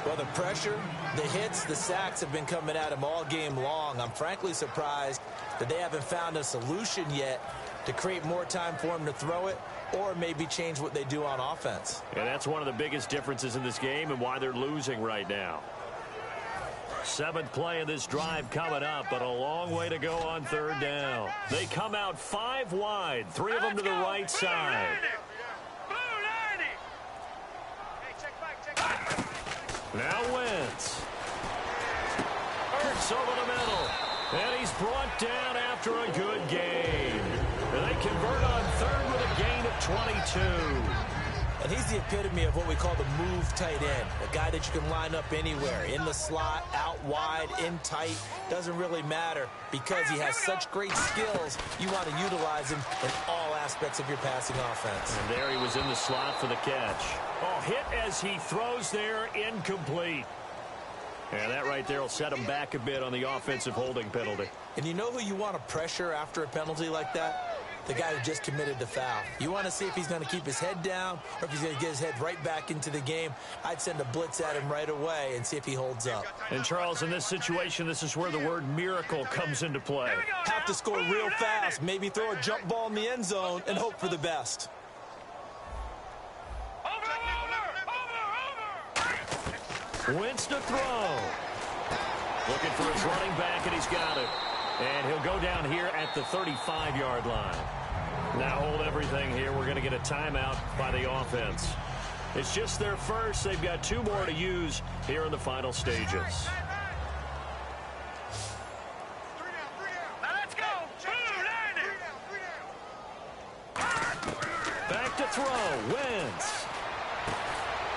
Well, the pressure, the hits, the sacks have been coming at him all game long. I'm frankly surprised that they haven't found a solution yet to create more time for him to throw it or maybe change what they do on offense. Yeah, that's one of the biggest differences in this game and why they're losing right now. 7th play of this drive coming up, but a long way to go on third down. They come out 5 wide, 3 of them to the right side. Now Wentz. Ertz over the middle. And he's brought down after a good gain. And they convert on third with a gain of 22. And he's the epitome of what we call the move tight end. A guy that you can line up anywhere. In the slot, out wide, in tight. Doesn't really matter because he has such great skills. You want to utilize him in all aspects of your passing offense. And there he was in the slot for the catch. Oh, hit as he throws there, incomplete. And that right there will set him back a bit on the offensive holding penalty. And you know who you want to pressure after a penalty like that? The guy who just committed the foul. You want to see if he's going to keep his head down or if he's going to get his head right back into the game. I'd send a blitz at him right away and see if he holds up. And, Charles, in this situation, this is where the word miracle comes into play. Have to score real fast, maybe throw a jump ball in the end zone and hope for the best. Wentz to throw. Looking for his running back, and he's got it. And he'll go down here at the 35-yard line. Now hold everything here. We're going to get a timeout by the offense. It's just their first. They've got 2 more to use here in the final stages. Now let's go. Back to throw. Wentz.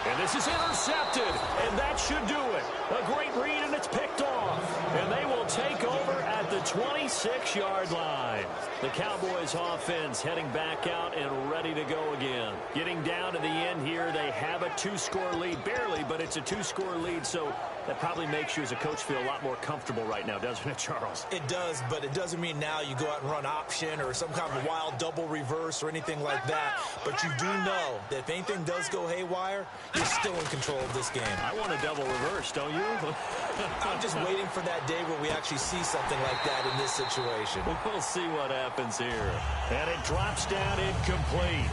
And this is intercepted, and that should do it. A great read, and it's picked off. And they will take over at the 26-yard line. The Cowboys offense heading back out and ready to go again. Getting down to the end here, they have a 2-score lead. Barely, but it's a 2-score lead, so that probably makes you as a coach feel a lot more comfortable right now, doesn't it, Charles? It does, but it doesn't mean now you go out and run option or some kind of wild double reverse or anything like that. But you do know that if anything does go haywire, you're still in control of this game. I want a double reverse, don't you? I'm just waiting for that day where we actually see something like that in this situation. We'll see what happens here. And it drops down incomplete.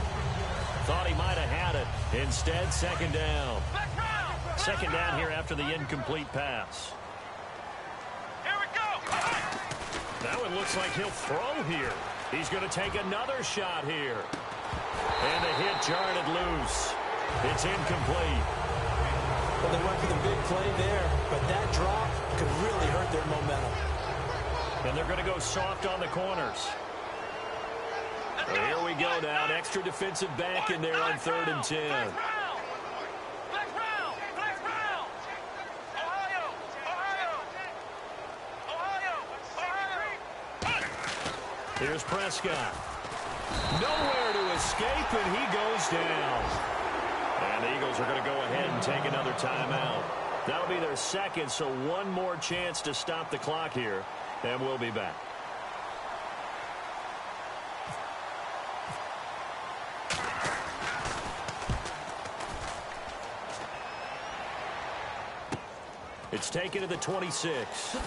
Thought he might have had it. Instead, second down. Second down here after the incomplete pass. Here we go. Now it looks like he'll throw here. He's going to take another shot here. And the hit jarred it loose. It's incomplete. Well, they went for the big play there, but that drop could really hurt their momentum. And they're going to go soft on the corners. So here we go now. An extra defensive back in there on 3rd and 10. Flex round. Ohio. Here's Prescott. Nowhere to escape, and he goes down. And the Eagles are going to go ahead and take another timeout. That'll be their second, so one more chance to stop the clock here, and we'll be back. It's taken to the 26.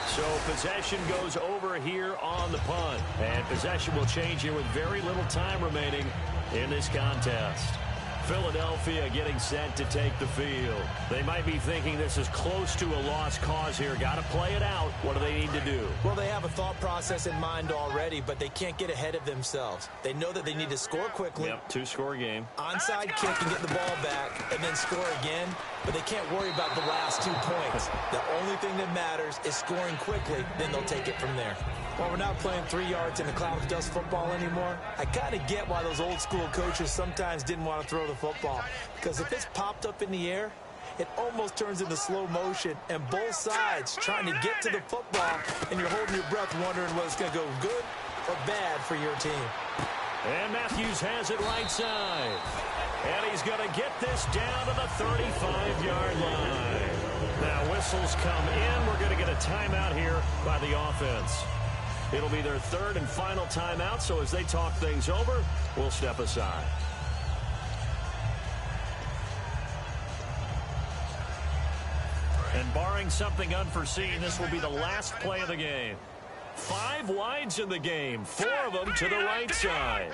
So possession goes over here on the punt. And possession will change here with very little time remaining in this contest. Philadelphia getting set to take the field. They might be thinking this is close to a lost cause here. Got to play it out. What do they need to do? Well, they have a thought process in mind already, but they can't get ahead of themselves. They know that they need to score quickly. Yep, 2-score game. Onside kick and get the ball back and then score again, but they can't worry about the last 2 points. The only thing that matters is scoring quickly, then they'll take it from there. While we're not playing 3 yards in the cloud of dust football anymore, I kind of get why those old school coaches sometimes didn't want to throw the football. Because if it's popped up in the air, it almost turns into slow motion, and both sides trying to get to the football, and you're holding your breath wondering whether it's going to go good or bad for your team. And Matthews has it right side. And he's going to get this down to the 35-yard line. Now whistles come in. We're going to get a timeout here by the offense. It'll be their 3rd and final timeout, so as they talk things over, we'll step aside. And barring something unforeseen, this will be the last play of the game. 5 wides in the game, 4 of them to the right side.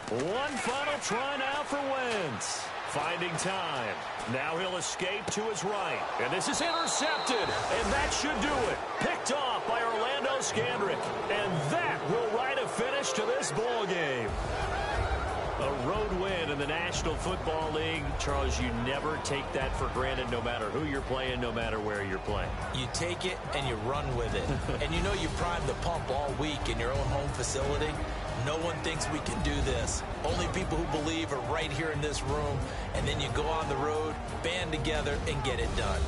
One final try now for Wentz. Finding time. Now he'll escape to his right. And this is intercepted. And that should do it. Picked off by Orlando Scandrick. And that will write a finish to this ball game. A road win in the National Football League. Charles, you never take that for granted no matter who you're playing, no matter where you're playing. You take it and you run with it. And you know you primed the pump all week in your own home facility. No one thinks we can do this. Only people who believe are right here in this room. And then you go on the road, band together, and get it done.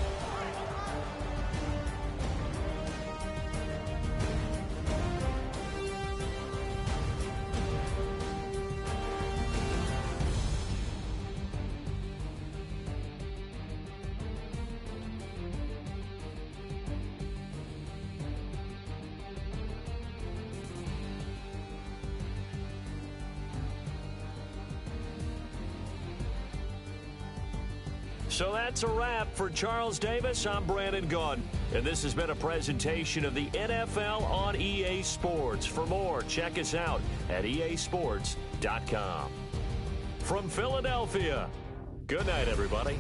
So that's a wrap for Charles Davis. I'm Brandon Gunn, and this has been a presentation of the NFL on EA Sports. For more, check us out at easports.com. From Philadelphia, good night, everybody.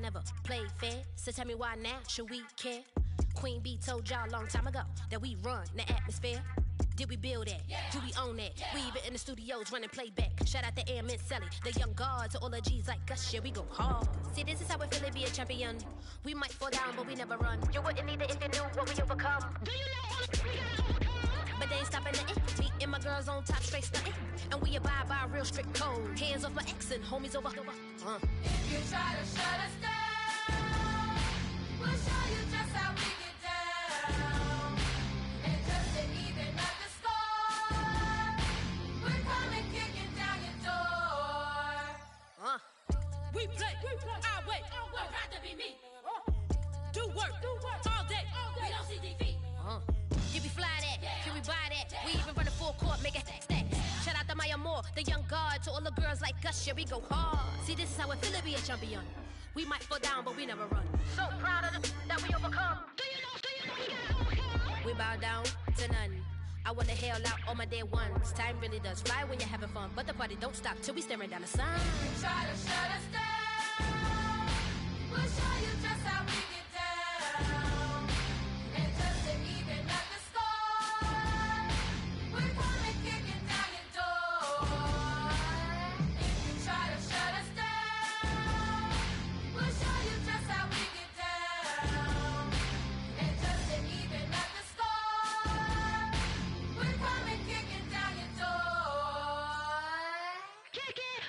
never played fair. So tell me why now should we care? Queen Bee told y'all a long time ago that we run the atmosphere. Did we build it? Yeah. Do we own it? Yeah. We even in the studios running playback. Shout out to Airman Sally, the young guard to all the G's like us. Yeah, we go hard. See, this is how we feel to be a champion. We might fall down, but we never run. You wouldn't need it if you knew what we overcome. Do you know all we gotta overcome? But they ain't stopping nothing. Me and my girls on top straight stunting. And we abide by a real strict code. Hands off my ex and homies over. If you try to shut us down, we'll show you just how we get down. And just to even up the score, we're coming kicking down your door. We play our way. I'd rather be me. Do work all day. We don't see defeat. Can we fly that? Can we buy that? We even run a full court, make it stack. Shout out to Maya Moore, the young guard, to all the girls like us. Yeah, we go hard. See, this is how it feel to be a champion. We might fall down, but we never run. So proud of that we overcome. Do you know we gotta overcome? We bow down to none. I wanna hail out all my dear ones. Time really does fly when you're having fun, but the party don't stop till we staring down the sun. You try to shut us down, we'll show you just how we get down. And just to even up the score, we're coming kicking down your door. If you try to shut us down, we'll show you just how we get down. And just to even up the score, we're coming kicking down your door. Kick it!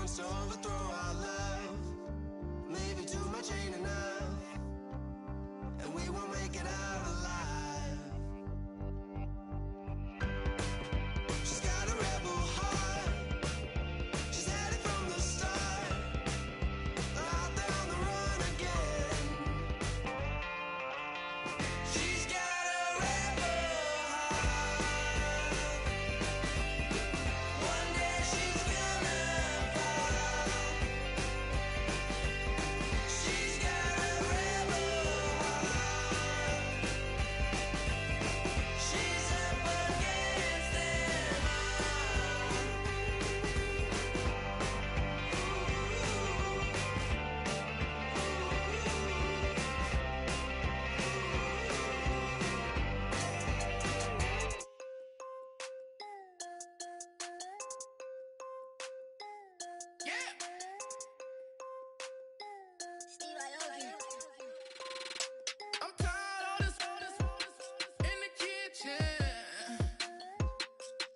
wants to overthrow our love. Maybe too much ain't enough, and we won't make it out alive. She's got a rebel heart. She's had it from the start. Out there on the run again. She's got a rebel heart. One day she's gonna fall. She's got a rebel heart. She's up against them I'm tired of this in the kitchen.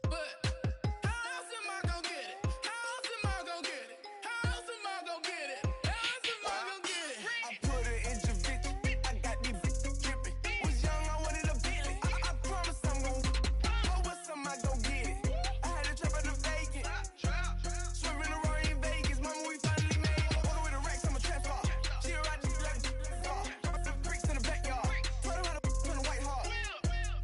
But how else am I gonna get it? How else am I gonna get it? How else am I gonna get it? How else am I gonna get it? I put her in Javinci. I got these bitches dripping. Was young, I wanted a Bentley. I promise I'm gon' go with some, I gon' get it. I had a trap at the vacant. Swerving around in Vegas. Mama, we finally made it. Order with a Rex, I'm a trap star. She a ride just like car. The bricks in the backyard. Told her how to on the white heart.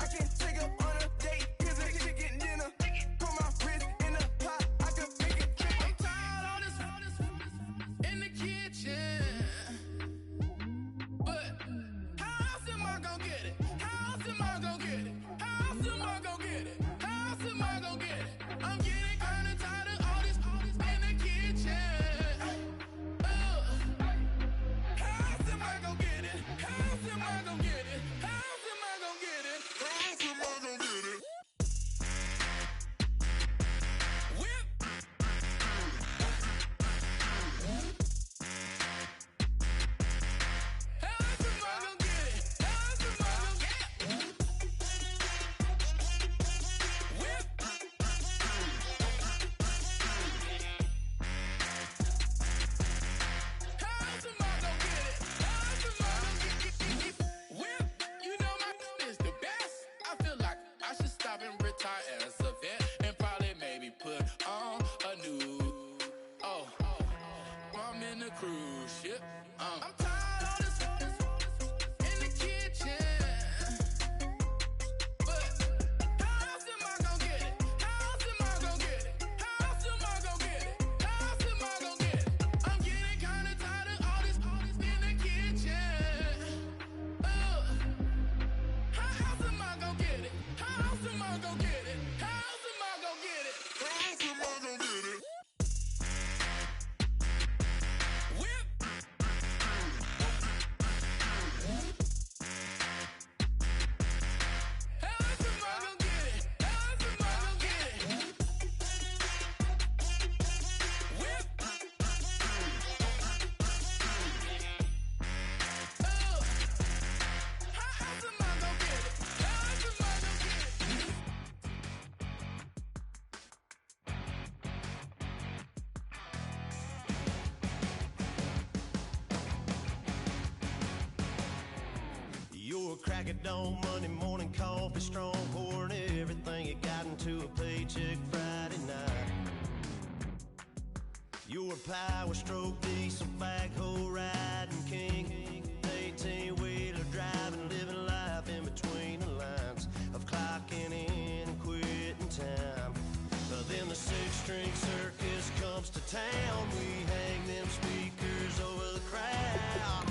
I can't take her on a date. Here's a chicken dinner. Put my wrist in the pot. I could make it trip. I'm tired of all this in the kitchen. But how else am I gonna get it? How else am I gonna get it? How else am I gonna get it? How else am I gonna get it? I'm getting kinda tired of all this in the kitchen. How else am I gonna get it? How else am I gonna get it? How else am I gonna get it? How else am I gonna get it? Whip. How else am I gonna get it? How else am I gonna get it? Whip. How else am I gonna get it? How else am I gonna get it? Whip. You know my is the best. I feel like I should stop and retire as a vet and probably maybe put on a new. Oh, I'm in a cruise ship. I'm tired of this in the kitchen. But how else am I gonna get it? How else am I gonna get it? How else am I gonna get it? How else am I gonna get it? I'm getting kinda tired of all this in the kitchen. How else am I gonna get it? How else am I gonna get it? How else am I gonna get it? How else am I gonna get it? Whip. How else am I gonna get it? How else am I gonna get it? Whip. How else am I gonna get it? How else am I gonna get it? You're a crack at dawn, Monday morning coffee, strong, pouring everything you got into a paycheck Friday night. You're a power stroke, diesel backhoe riding king, 18-wheeler driving, living life in between the lines of clocking in and quitting time. But then the six-string circus comes to town, we hang them speakers over the crowd.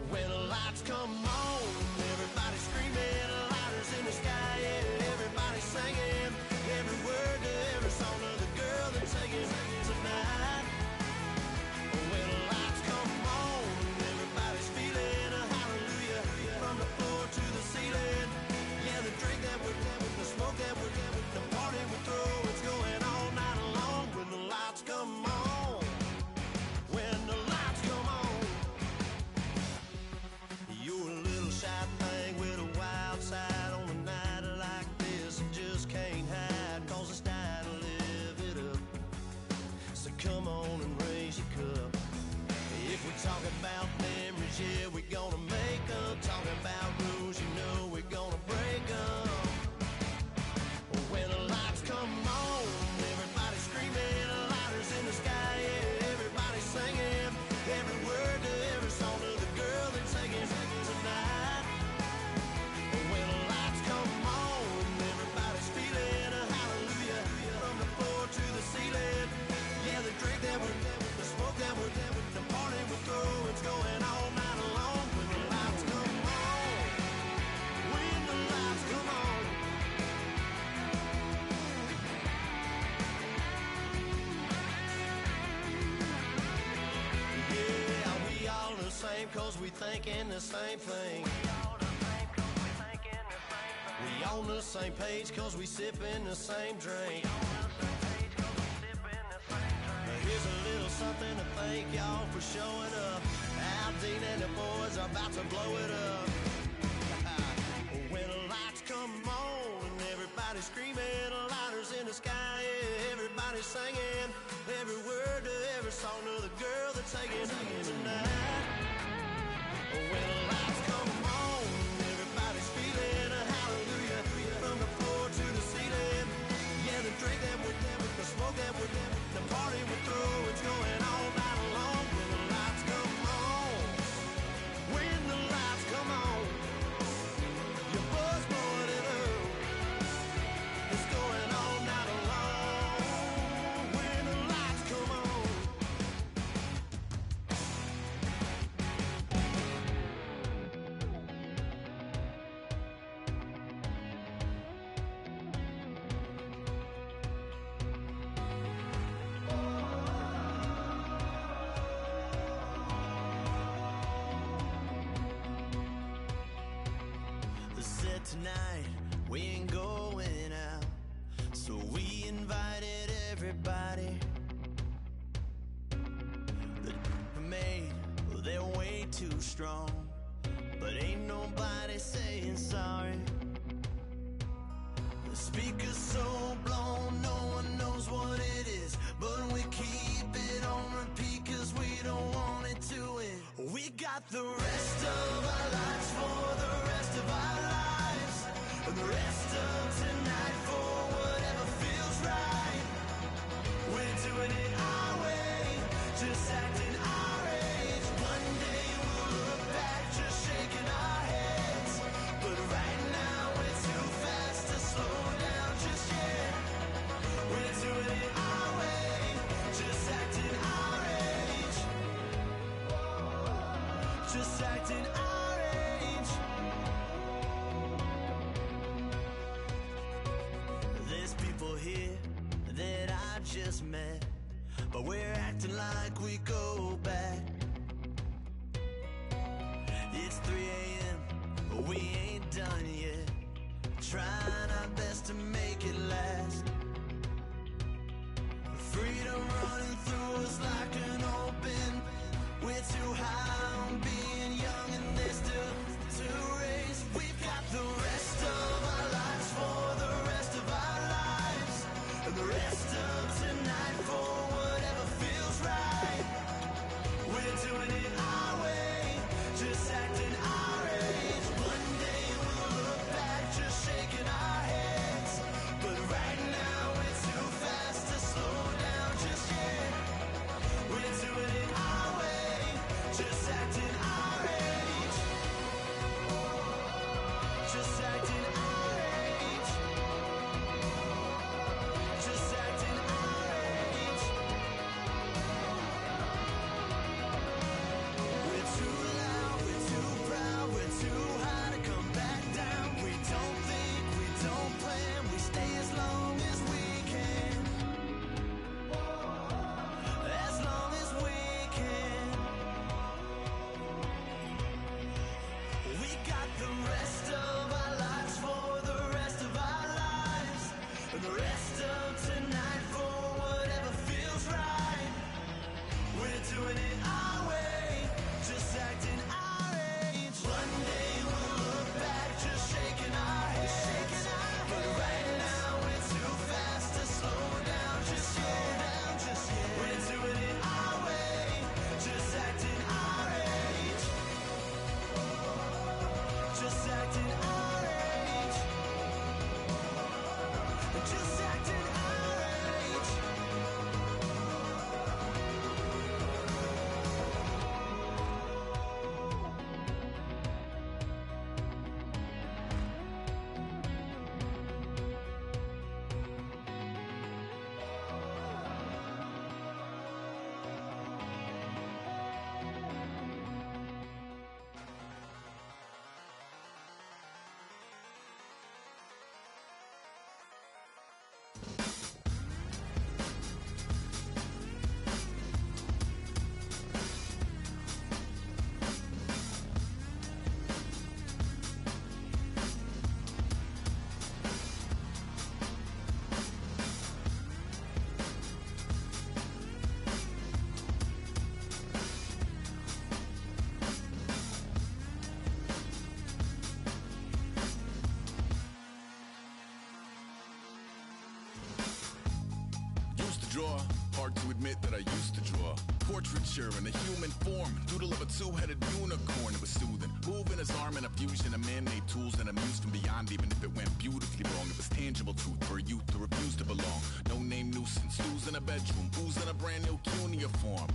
When the lights come on, everybody screaming, lighters in the sky, yeah, everybody singing every word to every song of the girl that's singing tonight. When the lights come on, everybody's feeling a hallelujah from the floor to the ceiling. Yeah, the drink that we're the smoke that we're the party we throw, it's going all night long. When the lights come on, when the lights same cause we thinking the same thing. We on the same page cause we sipping the same drink. Now here's a little something to thank y'all for showing up. Al Dean and the boys are about to blow it up. When the lights come on and everybody's screaming, lighters in the sky, yeah, everybody's singing every word to every song to the girl that's taking tonight. When the lights come on, everybody's feeling a hallelujah from the floor to the ceiling. Yeah, the drink that we're doing, the smoke that we're doing, the party we're through, it's going all night long. When the lights come on, when the lights come on, your buzz blowing it up, it's going all night long. When the lights come on. Said tonight we ain't going out, so we invited everybody. The made, well, they're way too strong, but ain't nobody saying sorry. The speaker's so blown, no one knows what it is, but we keep it on repeat cause we don't want it to end. We got the rest of our lives for the rest of our lives, and the rest of tonight for whatever feels right. We're doing it our way, just acting our age. One day we'll look back just shaking our heads, but right now we're too fast to slow down just yet. We're doing it our way, just acting our age, just acting our age. There's people here that I just met, but we're acting like we go back. It's 3 a.m., but we ain't done yet, trying our best to make it last. Freedom running through us like an open. We're too high on being young and there's still to raise. We've got the rest of our lives for the rest of our lives, and the rest of tonight for whatever feels right. We're doing it our way, just acting our age. One day we'll look back just shaking our heads, but right now we're too fast to slow down just yet. We're doing it our way, just acting our age, just acting our age, just acting our age. admit that I used to draw portraiture in a human form, doodle of a two-headed unicorn. It was soothing, moving his arm in a fusion of man-made tools and amused from beyond. Even if it went beautifully wrong, it was tangible truth for a youth who refused to belong. No name nuisance, who's in a bedroom, who's in a brand new cuneiform.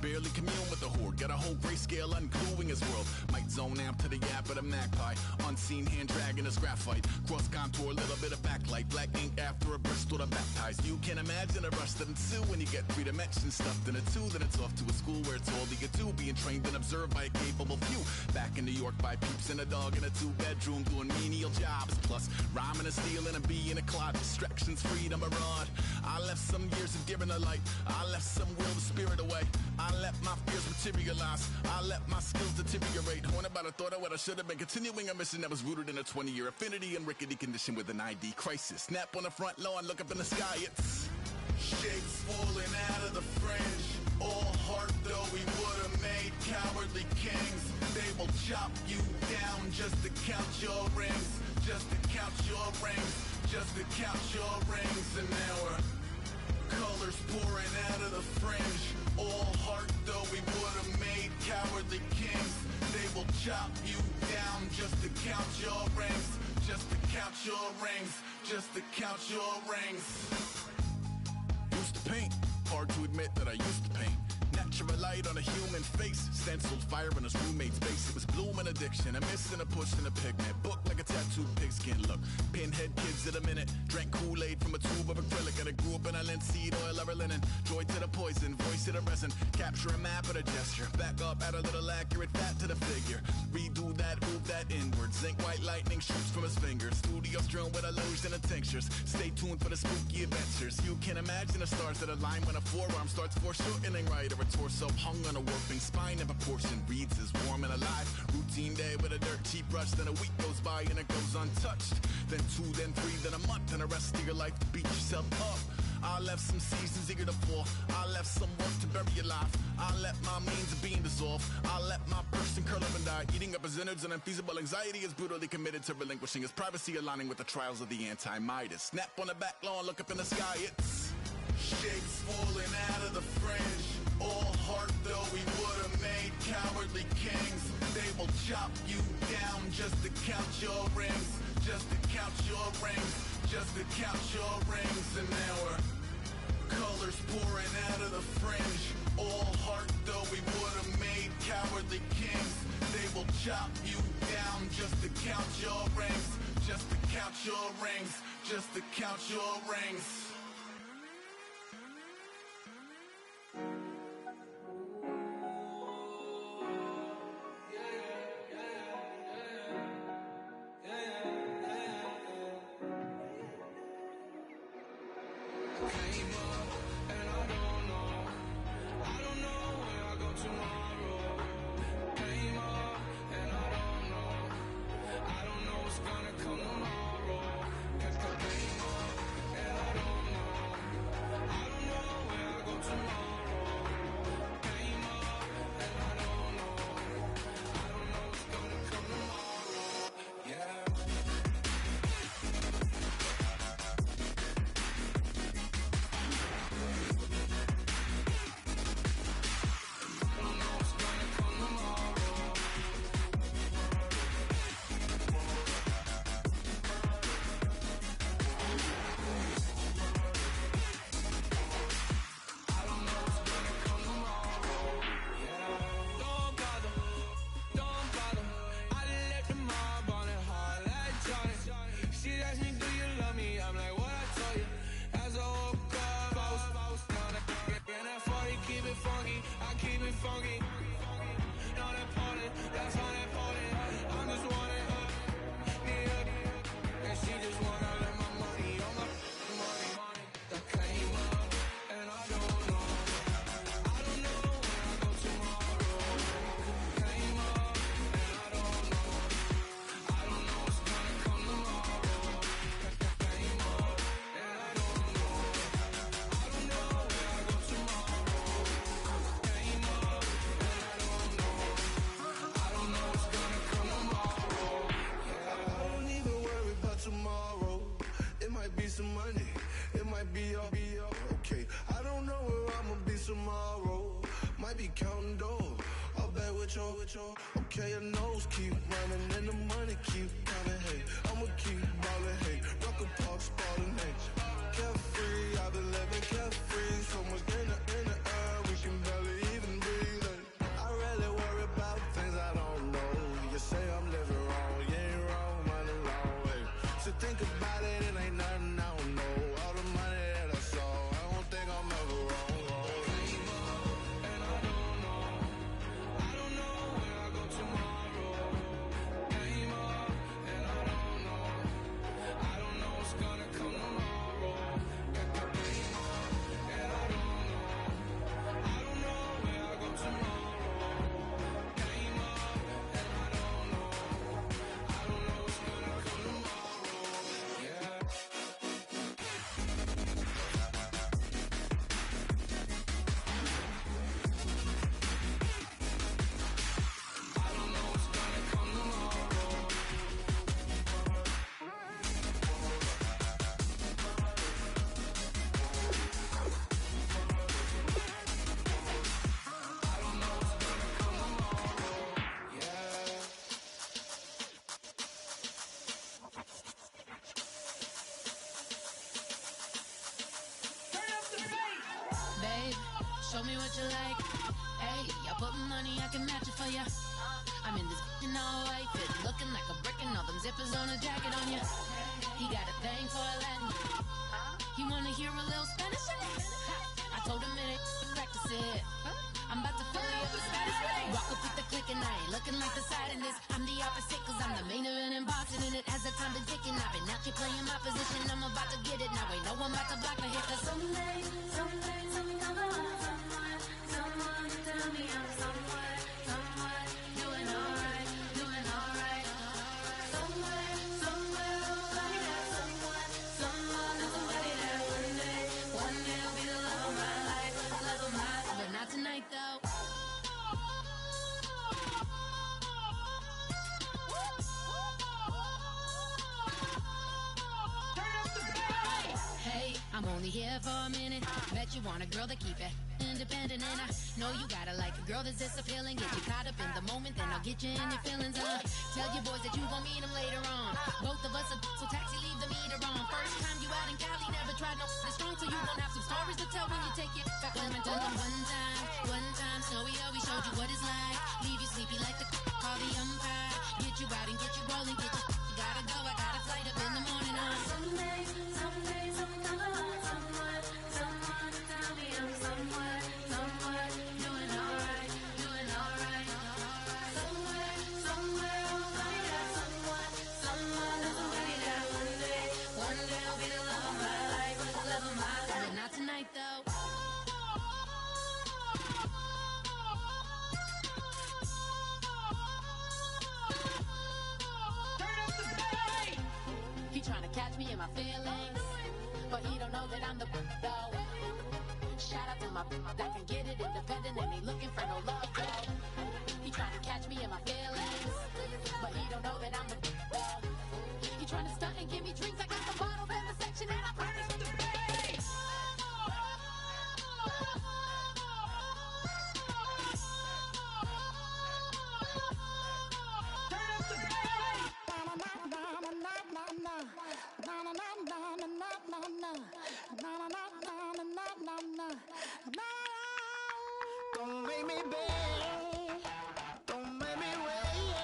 Barely commune with the horde, got a whole grayscale ungluing his world. Might zone amp to the yap of the magpie, unseen hand dragging his graphite. Cross contour, little bit of backlight, black ink after a Bristol to baptize. You can imagine a rush that ensue when you get 3 dimensions stuffed in a 2. Then it's off to a school where it's all you get to, being trained and observed by a capable few. Back in New York by peeps and a dog in a 2-bedroom doing menial jobs. Plus rhyming and stealing and being a clot, distractions, freedom, a rod. I left some years of giving the light, I left some will the spirit away. I let my fears materialize, I let my skills deteriorate. Horn about a thought of what I should have been, continuing a mission that was rooted in a 20-year affinity and rickety condition with an ID crisis. Snap on the front lawn, look up in the sky, it's shapes falling out of the fringe. All heart though we would have made cowardly kings. They will chop you down just to count your rings, just to count your rings, just to count your rings. And now we're colors pouring out of the fringe. All heart though we would have made cowardly kings. They will chop you down just to count your rings, just to count your rings, just to count your rings. Used to paint, hard to admit that I used to paint. Natural light on a human face, stenciled fire in his roommate's face. It was bloom and addiction, a miss and a push and a pigment. Book like a tattooed pigskin look. Pinhead kids at a minute, drank Kool-Aid from a tube of acrylic. And I grew up in a linseed oil or a linen. Joy to the poison, voice to the resin. Capture a map of a gesture. Back up, add a little accurate fat to the figure. Redo that, move that inward. Zinc white lightning shoots from his fingers. Studio strewn with illusion and tinctures. Stay tuned for the spooky adventures. You can imagine the stars that align when a forearm starts foreshortening right, or a torso hung on a warping spine. And proportion reads as warm and alive. Routine day with a dirt cheap brush. Then a week goes by and it goes untouched. Then 2, then 3, then a month, and the rest of your life to beat yourself up. I left some seasons eager to fall. I left some work to bury alive. I let my means of being dissolve. I let my person curl up and die. Eating up his innards and unfeasible anxiety is brutally committed to relinquishing his privacy, aligning with the trials of the anti-Midas. Snap on the back lawn, look up in the sky, it's shapes falling out of the fringe. All heart though we would have made cowardly kings. They will chop you down just to count your rings, just to count your rings, just to count your rings. And now we're colors pouring out of the fringe. All heart though we would have made cowardly kings. They will chop you down just to count your rings, just to count your rings, just to count your rings. Some money, it might be all okay. I don't know where I'ma tomorrow. Might be counting dough. I'll bet with your. Okay, your nose keep running and the money keep coming. Hey, I'ma keep ballin'. Hey, Rucker Park spallin'. Hey, carefree, I've been living carefree. So much in the air, we can barely even breathe. Hey, I rarely worry about things I don't know. You say I'm living wrong, you ain't wrong, money long way. So think about it, it ain't nothing I don't know. All the money that I saw, I don't think I'm ever wrong. Show me what you like. Hey, I put money, I can match it for ya. I'm in this in all white fit, looking like a brick and all them zippers on a jacket on ya. He got a thing for a Latin. He wanna hear a little Spanish? I told him it ain't practice it. I'm about to fully up the status. Rock up with the click and I ain't looking like the side in this. I'm the opposite cause I'm the main event in boxing and it has the time been ticking. I've been out here playing my position, I'm about to get it. Now ain't no one about to block the hit cause someday, something come along. Someone tell me I'm somewhere, doing alright. Somewhere, somebody that someone, somebody that one day will be the love of my life, but not tonight though. Hey, I'm only here for a minute. Bet you want a girl to keep it independent, and I know you gotta like a girl that's this appealing. Get you caught up in the moment, then I'll get you in your feelings. Tell your boys that you gon' meet them later on. Both of us are so taxi, leave the meter on. First time you out in Cali, never tried no strong, so you gon' have some stories to tell when you take it back home and tell them one time, Snowy always showed you what it's like. Leave you sleepy like the call the umpire. Get you out and get you rolling, get you gotta go. I got a flight up in the morning on someday, something come along. Someone tell me I'm somewhere, doing alright. Somewhere, somebody that somebody that one day will be the love of my life, but not tonight though. He tryna catch me in my feelings, but he don't know that I'm the though. Shout out to my that can get it independent and ain't looking for no love though. He tryna catch me in my feelings, but he don't know that I'm the though. He tryna stunt and give me drinks. I got the bottles in the section and I promise to pay. Don't make me beg, don't make me wait.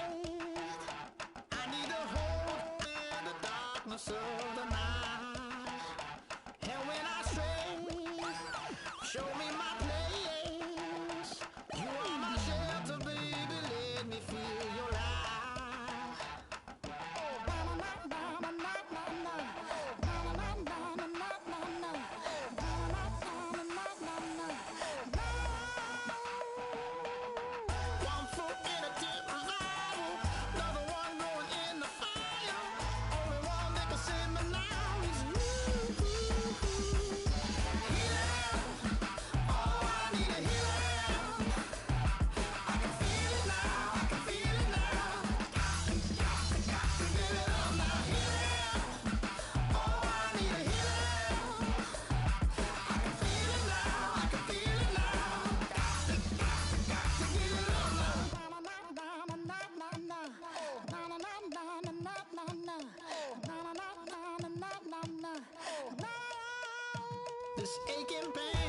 I need to hold in the darkness of the night. And when I stray, show me my place. You are my shelter, baby, let me feel your light. One foot in a tip of fire, another one going in the fire. Only one that can save me now is you. Yeah. this aching pain.